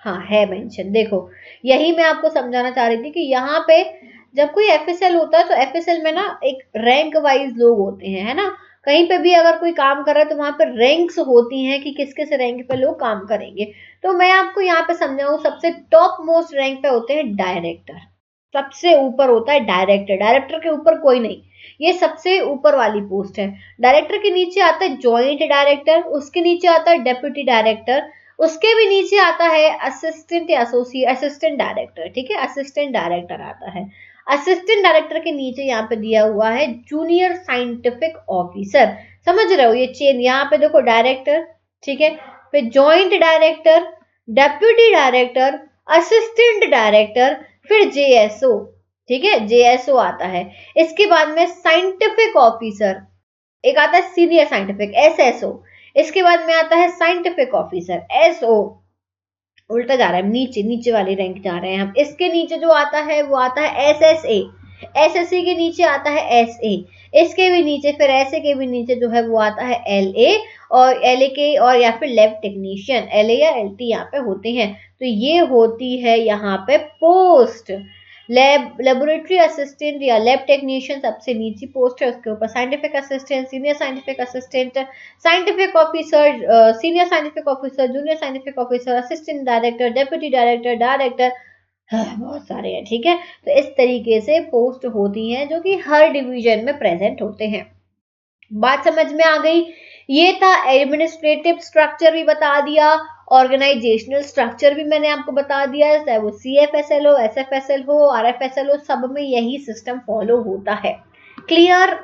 हाँ है मेंशन, देखो यही मैं आपको समझाना चाह रही थी कि यहाँ पे जब कोई एफएसएल होता है तो एफएसएल में ना एक रैंक वाइज लोग होते हैं, है ना। कहीं पे भी अगर कोई काम कर रहा है तो वहां पर रैंक्स होती हैं कि किस किस रैंक पे लोग काम करेंगे। तो मैं आपको यहाँ पे समझाऊं, सबसे टॉप मोस्ट रैंक पे होते हैं डायरेक्टर। सबसे ऊपर होता है डायरेक्टर, डायरेक्टर के ऊपर कोई नहीं, ये सबसे ऊपर वाली पोस्ट है। डायरेक्टर के नीचे आता है जॉइंट डायरेक्टर, उसके नीचे आता है डेप्यूटी डायरेक्टर, उसके भी नीचे आता है असिस्टेंट या एसोसिएट असिस्टेंट डायरेक्टर। ठीक है, असिस्टेंट डायरेक्टर आता है। असिस्टेंट डायरेक्टर के नीचे यहाँ पे दिया हुआ है जूनियर साइंटिफिक ऑफिसर। समझ रहे हो ये चेन, यहाँ पे देखो डायरेक्टर, ठीक है, फिर joint director, deputy director, assistant director, फिर जेएसओ। ठीक है, जेएसओ आता है। इसके बाद में साइंटिफिक ऑफिसर, एक आता है सीनियर साइंटिफिक एसएसओ। इसके बाद में आता है साइंटिफिक ऑफिसर एसओ। उल्टा जा रहा है, नीचे नीचे वाली रैंक जा रहे हैं हम। इसके नीचे जो आता है वो आता है एसएसए। एसएससी के नीचे आता है एसए। इसके भी नीचे, फिर ऐसे के भी नीचे जो है वो आता है एलए, और एलए के और या फिर लैब टेक्नीशियन, एलए या एलटी यहाँ पे होते हैं। तो ये होती है यहाँ पे पोस्ट। लेबोरेटरी असिस्टेंट या लैब टेक्नीशियन सबसे नीची पोस्ट है, उसके ऊपर scientific assistant, senior scientific assistant, scientific officer, senior scientific officer, junior scientific officer, assistant director, deputy director, director, बहुत सारे हैं। ठीक है, तो इस तरीके से पोस्ट होती हैं जो कि हर डिवीजन में प्रेजेंट होते हैं। बात समझ में आ गई। ये था एडमिनिस्ट्रेटिव स्ट्रक्चर भी बता दिया, ऑर्गेनाइजेशनल स्ट्रक्चर भी मैंने आपको बता दिया है, चाहे वो सीएफएसएल हो, एसएफएसएल हो, आरएफएसएल हो, सब में यही सिस्टम फॉलो होता है। क्लियर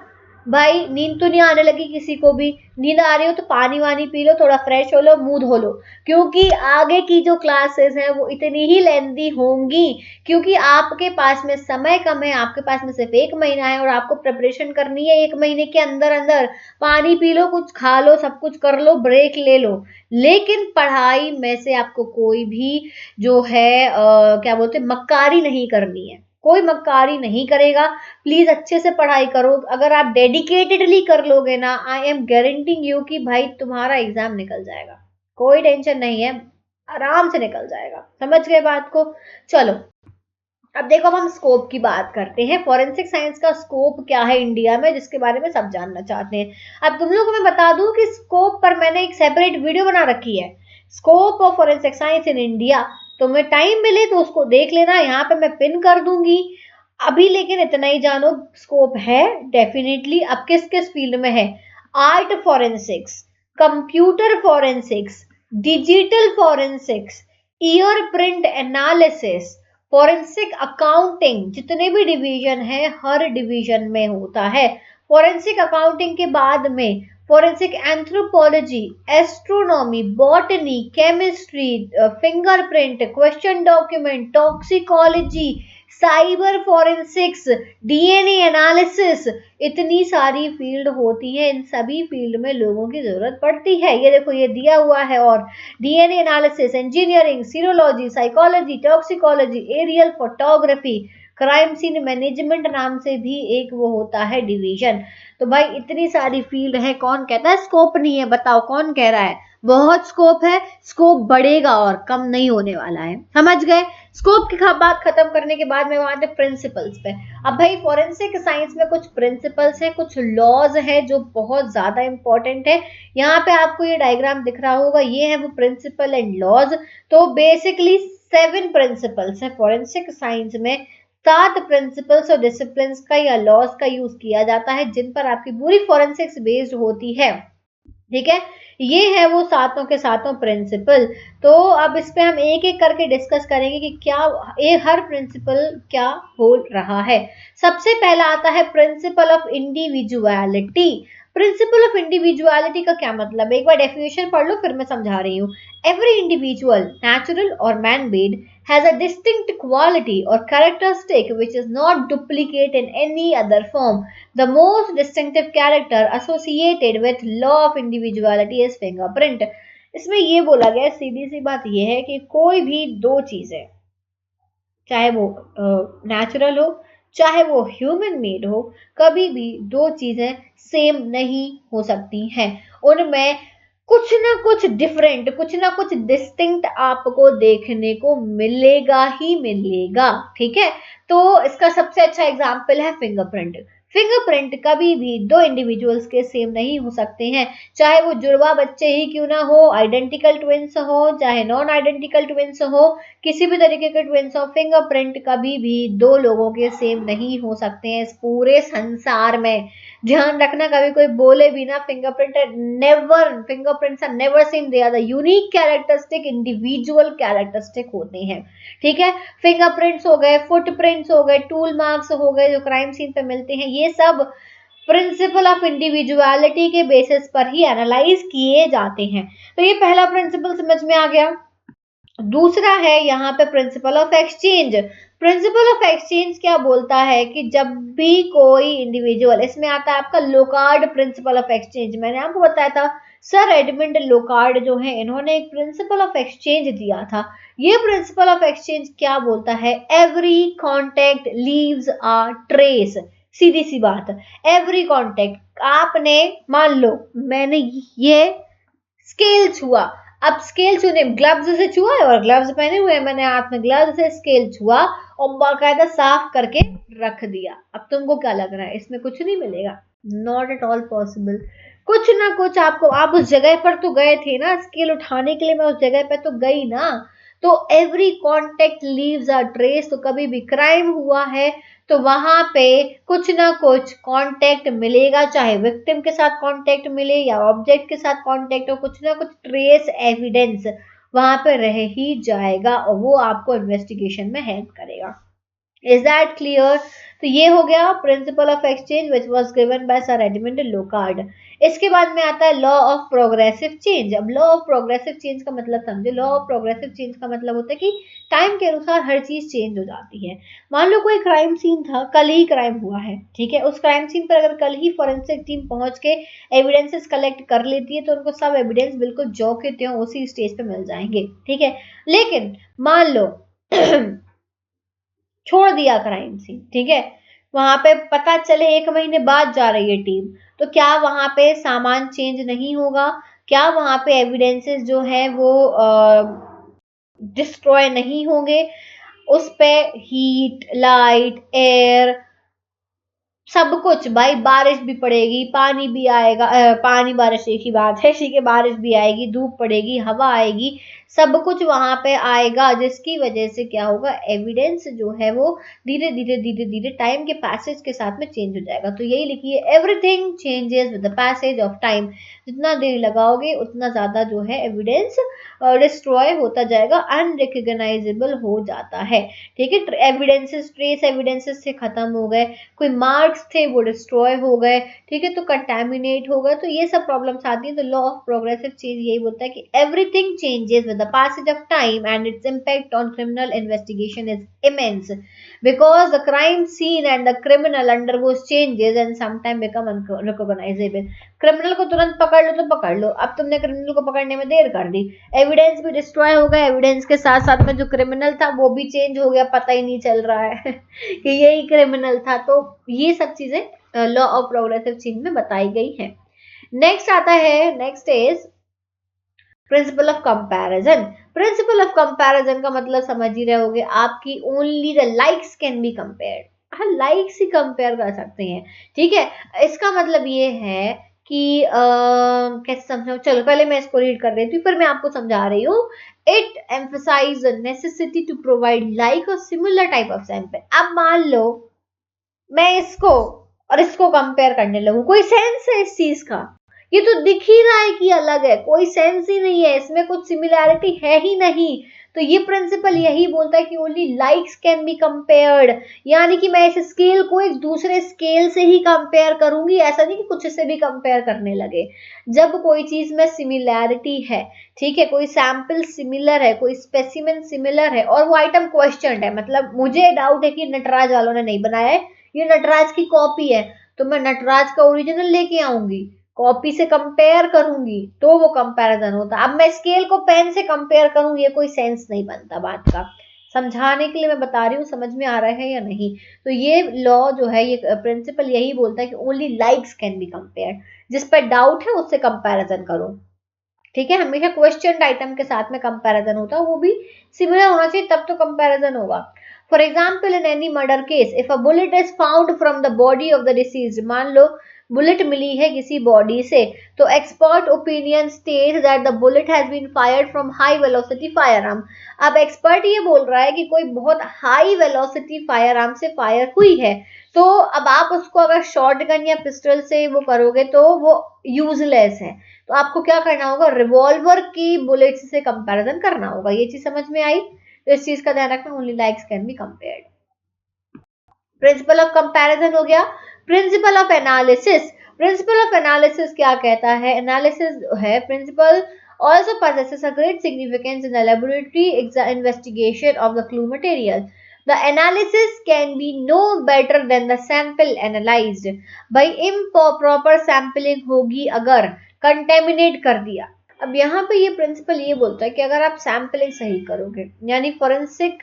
भाई? नींद तो नहीं आने लगी किसी को भी? नींद आ रही हो तो पानी वानी पी लो, थोड़ा फ्रेश हो लो, मुंह धो लो, क्योंकि आगे की जो क्लासेस हैं वो इतनी ही लेंदी होंगी, क्योंकि आपके पास में समय कम है, आपके पास में सिर्फ 1 महीना है और आपको प्रिपरेशन करनी है 1 महीने के अंदर अंदर। पानी पी लो, कुछ खा लो, सब कुछ कर लो, ब्रेक ले लो, लेकिन पढ़ाई में से आपको कोई भी जो है क्या बोलते हैं, मक्कारी नहीं करनी है। कोई मक्कारी नहीं करेगा। प्लीज अच्छे से पढ़ाई करो। अगर आप डेडिकेटेडली कर लोगे ना, आई एम गारंटिंग यू कि भाई तुम्हारा एग्जाम निकल जाएगा, कोई टेंशन नहीं है, आराम से निकल जाएगा। समझ गए बात को? चलो अब देखो, अब हम स्कोप की बात करते हैं। फॉरेंसिक साइंस का स्कोप क्या है इंडिया में, जिसके बारे में सब जानना चाहते हैं। अब तुम लोगों को मैं बता दूं कि स्कोप पर मैंने एक सेपरेट वीडियो बना रखी है, scope of forensic science in India. तुम्हें टाइम मिले तो उसको देख लेना, यहाँ पे मैं पिन कर दूंगी। अभी लेकिन इतना ही जानो, स्कोप है डेफिनेटली। अब किस किस फील्ड में है? Art forensics, computer forensics, digital forensics, year print analysis, forensic accounting, जितने भी डिवीजन है हर डिवीजन में होता है। फॉरेंसिक अकाउंटिंग के बाद में forensic anthropology, astronomy, botany, chemistry, fingerprint, question document, toxicology, cyber forensics, DNA analysis, इतनी सारी फील्ड होती है। इन सभी फील्ड में लोगों की जरूरत पड़ती है। ये देखो ये दिया हुआ है। और DNA analysis, engineering, serology, psychology, toxicology, aerial photography, crime scene management नाम से भी एक वो होता है डिवीजन। तो भाई इतनी सारी फील्ड है, कौन कहता है स्कोप नहीं है? बताओ कौन कह रहा है? बहुत स्कोप है, स्कोप बढ़ेगा और कम नहीं होने वाला है। समझ गए? स्कोप की बात खत्म करने के बाद में आते प्रिंसिपल्स पे। अब भाई फोरेंसिक साइंस में कुछ प्रिंसिपल्स है, कुछ लॉज है जो बहुत ज्यादा इंपॉर्टेंट है। यहाँ पे आपको ये डायग्राम दिख रहा होगा, ये है वो प्रिंसिपल एंड लॉज। तो बेसिकली 7 प्रिंसिपल्स है फोरेंसिक साइंस में। 7 प्रिंसिपल्स और डिसिप्लिन का या लॉज का यूज किया जाता है जिन पर आपकी पूरी फोरेंसिक्स बेस्ड होती है। ठीक है, ये है वो सातों के सातों प्रिंसिपल। तो अब इस पे हम एक एक करके डिस्कस करेंगे कि क्या हर प्रिंसिपल क्या बोल रहा है। सबसे पहला आता है principle of individuality. Principle of individuality का क्या मतलब है? एक बार डेफिनेशन पढ़ लो फिर मैं समझा रही हूँ। एवरी इंडिविजुअल, नेचुरल और man made, has a distinct quality or characteristic which is not duplicate in any other form. The most distinctive character associated with law of individuality is fingerprint. इसमें ये बोला गया, सीधी सी बात ये है कि कोई भी दो चीजें, चाहे वो नेचुरल हो चाहे वो ह्यूमन मेड हो, कभी भी दो चीजें सेम नहीं हो सकती हैं। उनमें कुछ ना कुछ डिफरेंट, कुछ ना कुछ डिस्टिंक्ट आपको देखने को मिलेगा ही मिलेगा। ठीक है, तो इसका सबसे अच्छा एग्जाम्पल है फिंगरप्रिंट। फिंगरप्रिंट कभी भी दो इंडिविजुअल्स के सेम नहीं हो सकते हैं, चाहे वो जुड़वा बच्चे ही क्यों ना हो, आइडेंटिकल ट्विंस हो चाहे नॉन आइडेंटिकल ट्विंस हो, किसी भी तरीके के ट्विंस हो, फिंगरप्रिंट कभी भी दो लोगों के सेम नहीं हो सकते हैं इस पूरे संसार में। ध्यान रखना, कभी कोई बोले भी ना fingerprint never, fingerprints are never same, they are the unique characteristic, individual characteristic होते हैं। ठीक है, फिंगरप्रिंट्स हो गए, फुटप्रिंट्स हो गए, टूल मार्क्स हो गए जो क्राइम सीन पे मिलते हैं, ये सब प्रिंसिपल ऑफ इंडिविजुअलिटी के बेसिस पर ही एनालाइज किए जाते हैं। तो ये पहला प्रिंसिपल समझ में आ गया। दूसरा है यहाँ पे principal of exchange. Principal of exchange क्या बोलता है कि जब भी कोई इंडिविजुअल, इसमें आता है आपका लोकार्ड प्रिंसिपल ऑफ एक्सचेंज। मैंने आपको बताया था सर एडमंड लोकार्ड जो है, इन्होंने एक प्रिंसिपल ऑफ एक्सचेंज दिया था। ये प्रिंसिपल ऑफ एक्सचेंज क्या बोलता है? Every contact leaves a trace. सीधी सी बात, एवरी कॉन्टेक्ट, आपने मान लो मैंने ये स्केल छुआ, अब स्केल छूने, ग्लव्स से छुआ है और ग्लव्स पहने हुए हैं, मैंने हाथ में ग्लव्स से स्केल छुआ और बाकायदा साफ करके रख दिया। अब तुमको क्या लग रहा है इसमें कुछ नहीं मिलेगा? Not at all possible. कुछ ना कुछ आपको, आप उस जगह पर तो गए थे ना, स्केल उठाने के लिए मैं उस जगह पे तो गई ना। तो every contact leaves a trace. तो कभी भी क्राइम हुआ है तो वहां पे कुछ ना कुछ कांटेक्ट मिलेगा, चाहे विक्टिम के साथ कांटेक्ट मिले या ऑब्जेक्ट के साथ कांटेक्ट हो, कुछ ना कुछ ट्रेस एविडेंस वहां पे रह ही जाएगा और वो आपको इन्वेस्टिगेशन में हेल्प करेगा। Is that clear? तो ये हो गया principal of exchange which was given by sir Edmund लोकार्ड। इसके बाद में आता है लॉ ऑफ प्रोग्रेसिव चेंज। अब लॉ ऑफ प्रोग्रेसिव चेंज का मतलब समझे। लॉ ऑफ प्रोग्रेसिव चेंज का मतलब होता है कि टाइम के अनुसार हर चीज चेंज हो जाती है। मान लो कोई क्राइम सीन था, कल ही क्राइम हुआ है, ठीक है, उस क्राइम सीन पर अगर कल ही फोरेंसिक टीम पहुंच के एविडेंसेस कलेक्ट कर लेती है तो उनको सब एविडेंस बिल्कुल जो के त्यों उसी स्टेज पे मिल जाएंगे। ठीक है, लेकिन मान लो छोड़ दिया क्राइम सीन, ठीक है, वहां पे पता चले 1 महीने बाद जा रही है टीम, तो क्या वहां पे सामान चेंज नहीं होगा? क्या वहां पे एविडेंसेस जो है वो डिस्ट्रॉय नहीं होंगे? उस पे हीट, लाइट, एयर, सब कुछ भाई, बारिश भी पड़ेगी, पानी भी आएगा, पानी बारिश एक ही बात है, ठीक है, बारिश भी आएगी, धूप पड़ेगी, हवा आएगी, सब कुछ वहां पे आएगा, जिसकी वजह से क्या होगा? एविडेंस जो है वो धीरे धीरे धीरे धीरे टाइम के पैसेज के साथ में चेंज हो जाएगा। तो यही लिखिए, everything changes with the passage of time. जितना देर लगाओगे उतना ज्यादा जो है एविडेंस डिस्ट्रॉय होता जाएगा, अनरिकग्नाइजेबल हो जाता है। ठीक है, एविडेंसेस, ट्रेस एविडेंसेस से खत्म हो गए, कोई मार्क्स मार्क्स थे वो डिस्ट्रॉय हो गए, ठीक है, तो कंटेमिनेट हो गए, तो ये सब प्रॉब्लम्स आती हैं। तो लॉ ऑफ प्रोग्रेसिव चेंज यही बोलता है कि everything changes with the passage of time and its impact on criminal investigation is immense because the crime scene and the criminal undergoes changes and sometimes become unrecognizable. Criminal को तुरंत पकड़ लो तो पकड़ लो, अब तुमने क्रिमिनल को पकड़ने में देर कर दी, एविडेंस भी डिस्ट्रॉय हो गया, एविडेंस के साथ साथ में जो क्रिमिनल था वो भी चेंज हो गया, पता ही नहीं चल रहा है कि यही क्रिमिनल था। तो ये सब चीजें लॉ ऑफ प्रोग्रेसिव चेंज में बताई गई है। नेक्स्ट आता है, next is principle of comparison. Principle of comparison का मतलब समझ ही रहे होगे आपकी, only the likes can be compared, हाँ लाइक्स ही कंपेयर कर सकते हैं, ठीक है। इसका मतलब ये है कि कैसे समझाऊं, चलो पहले मैं इसको रीड कर रही थी फिर मैं आपको समझा रही हूँ। It emphasize the necessity to provide like or similar type of sample. अब मान लो मैं इसको और इसको कंपेयर करने लगूं, कोई सेंस है इस चीज का? ये तो दिख ही रहा है कि अलग है, कोई सेंस ही नहीं है, इसमें कुछ सिमिलैरिटी है ही नहीं। तो ये प्रिंसिपल यही बोलता है कि only likes can be compared, यानी कि मैं इस स्केल को एक दूसरे स्केल से ही कंपेयर करूंगी, ऐसा नहीं कि कुछ से भी कंपेयर करने लगे। जब कोई चीज में सिमिलैरिटी है, ठीक है, कोई सैंपल सिमिलर है, कोई स्पेसिमेन सिमिलर है और वो आइटम क्वेश्चन है, मतलब मुझे डाउट है कि नटराज वालों ने नहीं बनाया है, ये नटराज की कॉपी है, तो मैं नटराज का ओरिजिनल लेके आऊंगी, कॉपी से कंपेयर करूंगी, तो वो कंपैरिजन होता। अब मैं स्केल को पेन से कंपेयर करूं, ये कोई सेंस नहीं बनता बात का। समझाने के लिए मैं बता रही हूँ, समझ में आ रहा है या नहीं। तो ये लॉ जो है, ये प्रिंसिपल यही बोलता है कि only likes can be compared, जिस पर डाउट है उससे कंपैरिजन करो, ठीक है। हमेशा क्वेश्चन आइटम के साथ में कंपैरिजन होता है, वो भी सिमिलर होना चाहिए, तब तो कंपैरिजन होगा। For example in any murder case if a bullet is found from the body of the deceased, मान लो बुलेट मिली है किसी बॉडी से, तो expert opinion state that the bullet has been fired from high velocity firearm. अब expert ये बोल रहा है कि कोई बहुत हाई वेलोसिटी फायरआर्म से फायर हुई है, तो अब आप उसको अगर शॉटगन या पिस्टल से वो करोगे तो वो यूजलेस है, तो आपको क्या करना होगा, रिवॉल्वर की बुलेट से कंपैरिजन करना होगा। ये चीज समझ में आई? तो इस चीज का ध्यान रखना, only likes can be compared. Principle of comparison हो गया। Principle of analysis, principle of analysis क्या कहता है? एनालिसिस है principal also possesses a great significance in the laboratory investigation of the clue material. The analysis can be no better than the sample analyzed. भाई improper sampling होगी अगर contaminate कर दिया। अब यहाँ पे ये प्रिंसिपल ये बोलता है कि अगर आप सैम्पलिंग सही करोगे, यानी फॉरेंसिक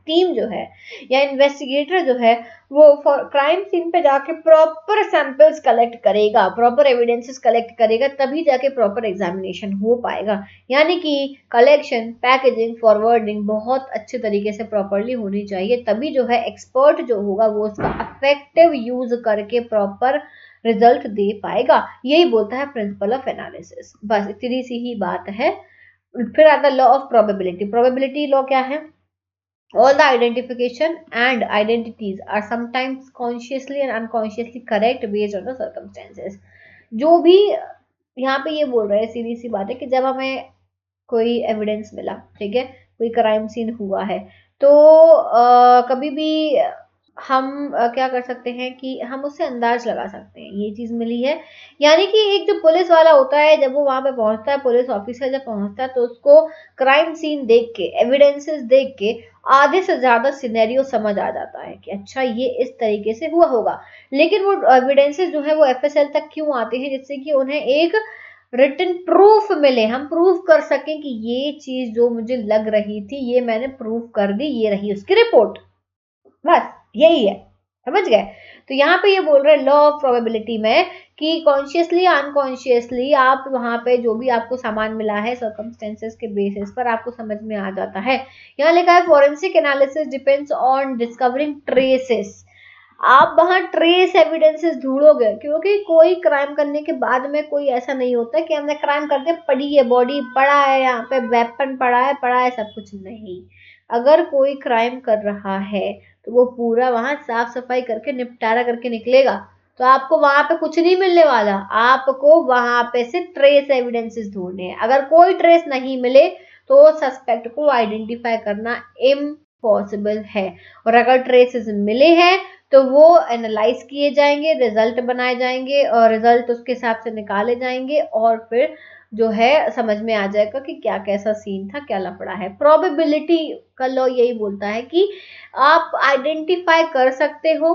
टीम जो है या इन्वेस्टिगेटर जो है वो क्राइम सीन पे जाके प्रॉपर सैंपल्स कलेक्ट करेगा, प्रॉपर एविडेंसेस कलेक्ट करेगा, तभी जाके प्रॉपर एग्जामिनेशन हो पाएगा। यानी कि कलेक्शन, पैकेजिंग, फॉरवर्डिंग बहुत अच्छे तरीके से प्रॉपरली होनी चाहिए, तभी जो है एक्सपर्ट जो होगा वो उसका इफेक्टिव यूज करके प्रॉपर रिजल्ट दे पाएगा। यही बोलता है प्रिंसिपल ऑफ एनालिसिस। बस इतनी सी ही बात है। फिर आता है law of probability. Probability law क्या है? All the identification and identities are sometimes consciously and unconsciously correct based on the circumstances. जो भी यहाँ पे ये बोल रहे हैं, सीधी सी बात है कि जब हमें कोई एविडेंस मिला, ठीक है, कोई क्राइम सीन हुआ है, तो कभी भी हम क्या कर सकते हैं कि हम उससे अंदाज लगा सकते हैं ये चीज मिली है। यानी कि एक जो पुलिस वाला होता है, जब वो वहां पे पहुंचता है, पुलिस ऑफिसर जब पहुंचता है, तो उसको क्राइम सीन देख के, एविडेंसेस देख के आधे से ज्यादा सिनेरियो समझ आ जाता है कि अच्छा ये इस तरीके से हुआ होगा। लेकिन वो एविडेंसेस जो है वो एफएसएल तक क्यों आते हैं? जिससे कि उन्हें एक रिटन प्रूफ मिले, हम प्रूफ कर सकें कि ये चीज जो मुझे लग रही थी ये मैंने प्रूफ कर दी, ये रही उसकी रिपोर्ट। बस यही है, समझ गए? तो यहाँ पे ये बोल रहे हैं लॉ ऑफ प्रोबेबिलिटी में कि कॉन्शियसली अनकॉन्शियसली आप वहां पे जो भी आपको सामान मिला है सर्कमस्टेंसेस के बेसिस पर आपको समझ में आ जाता है। यहाँ लिखा है forensic analysis depends on discovering traces. आप वहां ट्रेस एविडेंसेस ढूंढोगे, क्योंकि कोई क्राइम करने के बाद में कोई ऐसा नहीं होता कि हमने क्राइम करके पड़ी है, बॉडी पड़ा है, यहाँ पे वेपन पड़ा है सब कुछ नहीं। अगर कोई क्राइम कर रहा है तो वो पूरा वहां साफ सफाई करके निपटारा करके निकलेगा, तो आपको वहां पे कुछ नहीं मिलने वाला, आपको वहां पे से ट्रेस एविडेंसेस ढूंढने हैं। अगर कोई ट्रेस नहीं मिले तो सस्पेक्ट को आइडेंटिफाई करना इम्पॉसिबल है, और अगर ट्रेसेस मिले हैं तो वो एनालाइज किए जाएंगे, रिजल्ट बनाए जाएंगे और रिजल्ट उसके हिसाब से निकाले जाएंगे और फिर जो है समझ में आ जाएगा कि क्या कैसा सीन था, क्या लफड़ा है। प्रोबेबिलिटी का लॉ यही बोलता है कि आप आइडेंटिफाई कर सकते हो,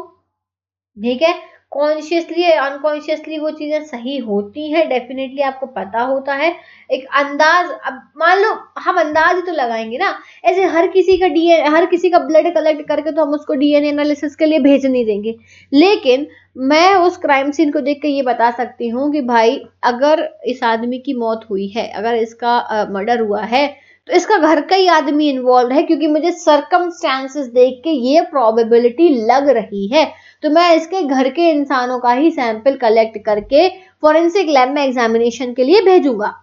ठीक है, कॉन्शियसली या अनकॉन्शियसली वो चीजें सही होती हैं, डेफिनेटली आपको पता होता है एक अंदाज। अब मान लो हम अंदाज ही तो लगाएंगे ना, ऐसे हर किसी का डीएनए, हर किसी का ब्लड कलेक्ट करके तो हम उसको डीएनए एनालिसिस के लिए भेज नहीं देंगे, लेकिन मैं उस क्राइम सीन को देख के ये बता सकती हूँ कि भाई अगर इस आदमी की मौत हुई है, अगर इसका मर्डर हुआ है, तो इसका घर का ही आदमी इन्वॉल्व है, क्योंकि मुझे सर्कमस्टांसेस देख के ये प्रोबेबिलिटी लग रही है, तो मैं इसके घर के इंसानों का ही सैंपल कलेक्ट करके फॉरेंसिक लैब में एग्जामिनेशन के लिए भेजूंगा।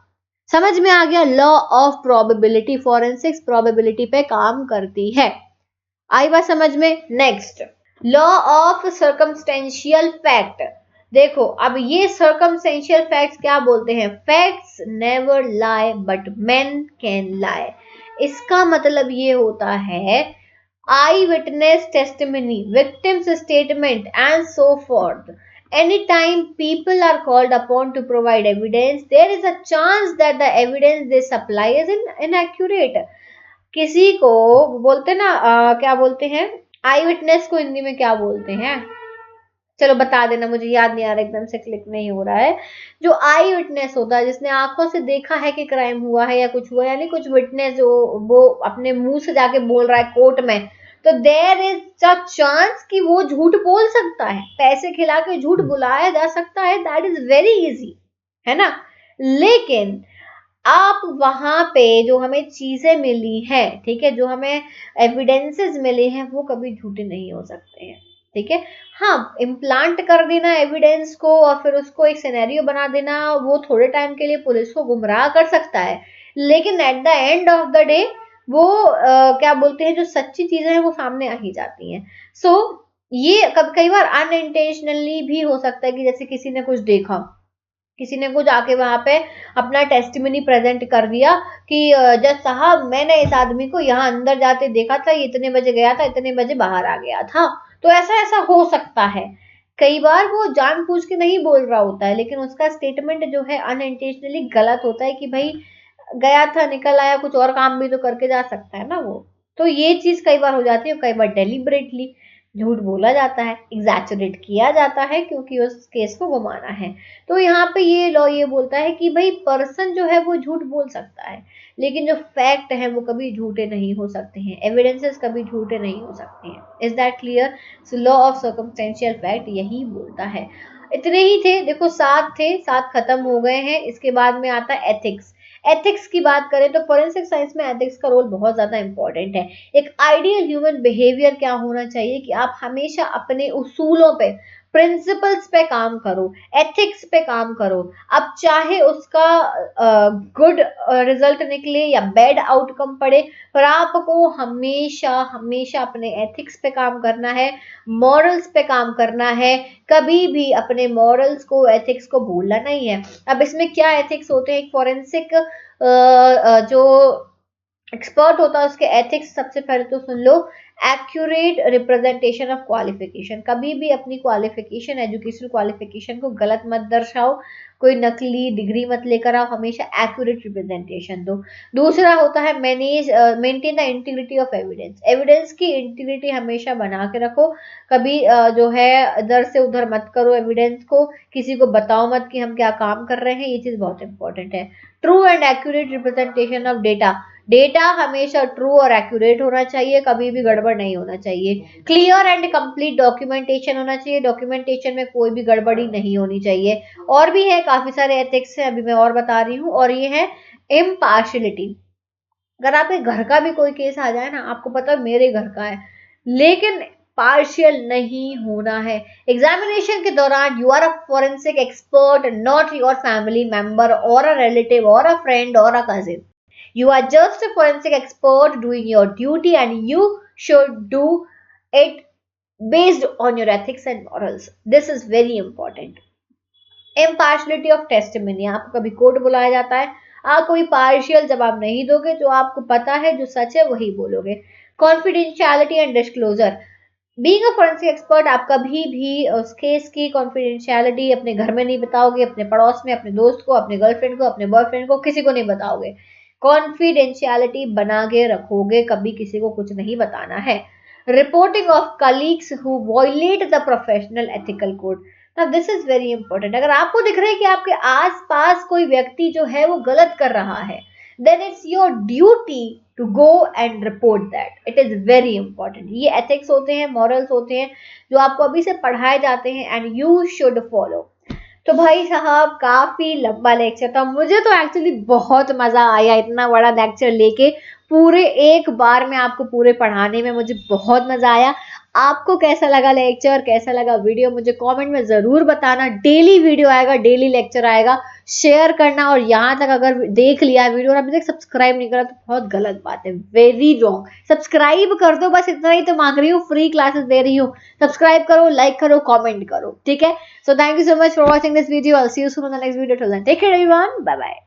समझ में आ गया? Law of probability, forensics probability पे काम करती है। आई बात समझ में? Next, law of circumstantial fact. देखो अब ये सर्कमस्टेंशियल फैक्ट्स क्या बोलते हैं? Facts never lie but main can lie. इसका मतलब ये होता है eyewitness testimony, victim's statement, and so forth. Anytime people are called upon to provide evidence, there is a chance that the evidence they supply is inaccurate. किसी को बोलते ना क्या बोलते हैं? आई विटनेस को हिंदी में क्या बोलते हैं? चलो बता देना, मुझे याद नहीं आ रहा, एकदम से क्लिक नहीं हो रहा है। जो आई विटनेस होता है, जिसने आंखों से देखा है कि क्राइम हुआ है या कुछ हुआ, यानी कुछ विटनेस जो वो अपने मुंह से जाके बोल रहा है कोर्ट में, तो देयर इज अ चांस कि वो झूठ बोल सकता है, पैसे खिला के झूठ बुलाया जा सकता है, दैट इज वेरी इजी, है ना। लेकिन आप वहां पे जो हमें चीजें मिली है, ठीक है, जो हमें एविडेंसेस मिले हैं, वो कभी झूठे नहीं हो सकते हैं, ठीक है। हाँ, इम्प्लांट कर देना एविडेंस को और फिर उसको एक सिनेरियो बना देना, वो थोड़े टाइम के लिए पुलिस को गुमराह कर सकता है, लेकिन at the end of the day वो क्या बोलते हैं, जो सच्ची चीजें हैं वो सामने आ ही जाती हैं। सो ये कई बार अनइंटेंशनली भी हो सकता है कि जैसे किसी ने कुछ देखा, किसी ने कुछ आके वहां पे अपना टेस्टिमनी प्रेजेंट कर दिया कि जज साहब मैंने इस आदमी को यहाँ अंदर जाते देखा था, ये इतने बजे गया था, इतने बजे बाहर आ गया था। तो ऐसा ऐसा हो सकता है। कई बार वो जानबूझ के नहीं बोल रहा होता है, लेकिन उसका स्टेटमेंट जो है अनइंटेंशनली गलत होता है कि भाई गया था निकल आया, कुछ और काम भी तो करके जा सकता है ना वो। तो ये चीज कई बार हो जाती है, कई बार डेलिबरेटली झूठ बोला जाता है, एग्जैचुरेट किया जाता है, क्योंकि उस केस को घुमाना है। तो यहाँ पे ये लॉ ये बोलता है कि भाई पर्सन जो है वो झूठ बोल सकता है, लेकिन जो फैक्ट है वो कभी झूठे नहीं हो सकते हैं, एविडेंसेस कभी झूठे नहीं हो सकते हैं। Is that clear? So law of circumstantial fact यही बोलता है। इतने ही थे, देखो 7 थे, 7 खत्म हो गए हैं। इसके बाद में आता है एथिक्स। एथिक्स की बात करें तो फोरेंसिक साइंस में एथिक्स का रोल बहुत ज्यादा इंपॉर्टेंट है। एक आइडियल ह्यूमन बिहेवियर क्या होना चाहिए कि आप हमेशा अपने उसूलों पे, प्रिंसिपल्स पे काम करो, एथिक्स पे काम करो। अब चाहे उसका गुड रिजल्ट निकले या बैड आउटकम पड़े, पर आपको हमेशा हमेशा अपने एथिक्स पे काम करना है, मॉरल्स पे काम करना है। कभी भी अपने मॉरल्स को, एथिक्स को भूलना नहीं है। अब इसमें क्या एथिक्स होते हैं? एक फॉरेंसिक जो एक्सपर्ट होता है उसके एथिक्स सबसे पहले तो सुन लो, एक्यूरेट रिप्रेजेंटेशन ऑफ क्वालिफिकेशन। कभी भी अपनी क्वालिफिकेशन, एजुकेशनल क्वालिफिकेशन को गलत मत दर्शाओ, कोई नकली डिग्री मत लेकर आओ, हमेशा एक्यूरेट रिप्रेजेंटेशन दो। दूसरा होता है maintain the integrity of evidence. Evidence की इंटीग्रिटी हमेशा बना के रखो, कभी जो है इधर से उधर मत करो एविडेंस को, किसी को बताओ मत कि हम क्या काम कर रहे हैं, ये चीज बहुत इंपॉर्टेंट है। True and accurate representation of data. Data हमेशा ट्रू और एक्यूरेट होना चाहिए, कभी भी गड़बड़ नहीं होना चाहिए। क्लियर एंड कंप्लीट डॉक्यूमेंटेशन होना चाहिए, डॉक्यूमेंटेशन में कोई भी गड़बड़ी नहीं होनी चाहिए। और भी है, काफी सारे एथिक्स हैं, अभी मैं और बता रही हूँ। और ये है इम्पार्शियलिटी। अगर आपके घर का भी कोई केस आ जाए ना, आपको पता है मेरे घर का है, लेकिन पार्शियल नहीं होना है। एग्जामिनेशन के दौरान you are a forensic expert, not your family member or a relative or a friend or a cousin. You are just a forensic expert doing your duty and you should do it based on your ethics and morals. This is very important. Impartiality of testimony. आपको कभी court बुलाया जाता है, आप कोई partial जवाब नहीं दोगे, जो आपको पता है जो सच है वही बोलोगे। Confidentiality and disclosure. Being a forensic expert आप कभी भी उस केस की कॉन्फिडेंशियलिटी अपने घर में नहीं बताओगे, अपने पड़ोस में, अपने दोस्त को, अपने गर्लफ्रेंड को, अपने बॉयफ्रेंड को, किसी को नहीं बताओगे। कॉन्फिडेंशियलिटी बना के रखोगे, कभी किसी को कुछ नहीं बताना है। Reporting of colleagues who violate the professional ethical code. Now this is very important. अगर आपको दिख रहा है कि आपके आसपास कोई व्यक्ति जो है वो गलत कर रहा है, then it's your duty to go and report that. It is very important. ये ethics होते हैं, morals होते हैं, जो आपको अभी से पढ़ाए जाते हैं and you should follow. तो भाई साहब काफी लंबा लेक्चर था, मुझे तो एक्चुअली बहुत मजा आया इतना बड़ा लेक्चर लेके, पूरे एक बार में आपको पूरे पढ़ाने में मुझे बहुत मजा आया। आपको कैसा लगा लेक्चर, कैसा लगा वीडियो, मुझे कमेंट में जरूर बताना। डेली वीडियो आएगा, डेली लेक्चर आएगा, शेयर करना। और यहाँ तक अगर देख लिया वीडियो और अभी तक सब्सक्राइब नहीं करा तो बहुत गलत बात है, वेरी रॉन्ग। सब्सक्राइब कर दो, बस इतना ही तो मांग रही हूँ, फ्री क्लासेस दे रही हूँ। सब्सक्राइब करो, लाइक करो, कमेंट करो, ठीक है। So thank you so much for watching this video. I will see you soon in the next video. Till then take care everyone, bye bye.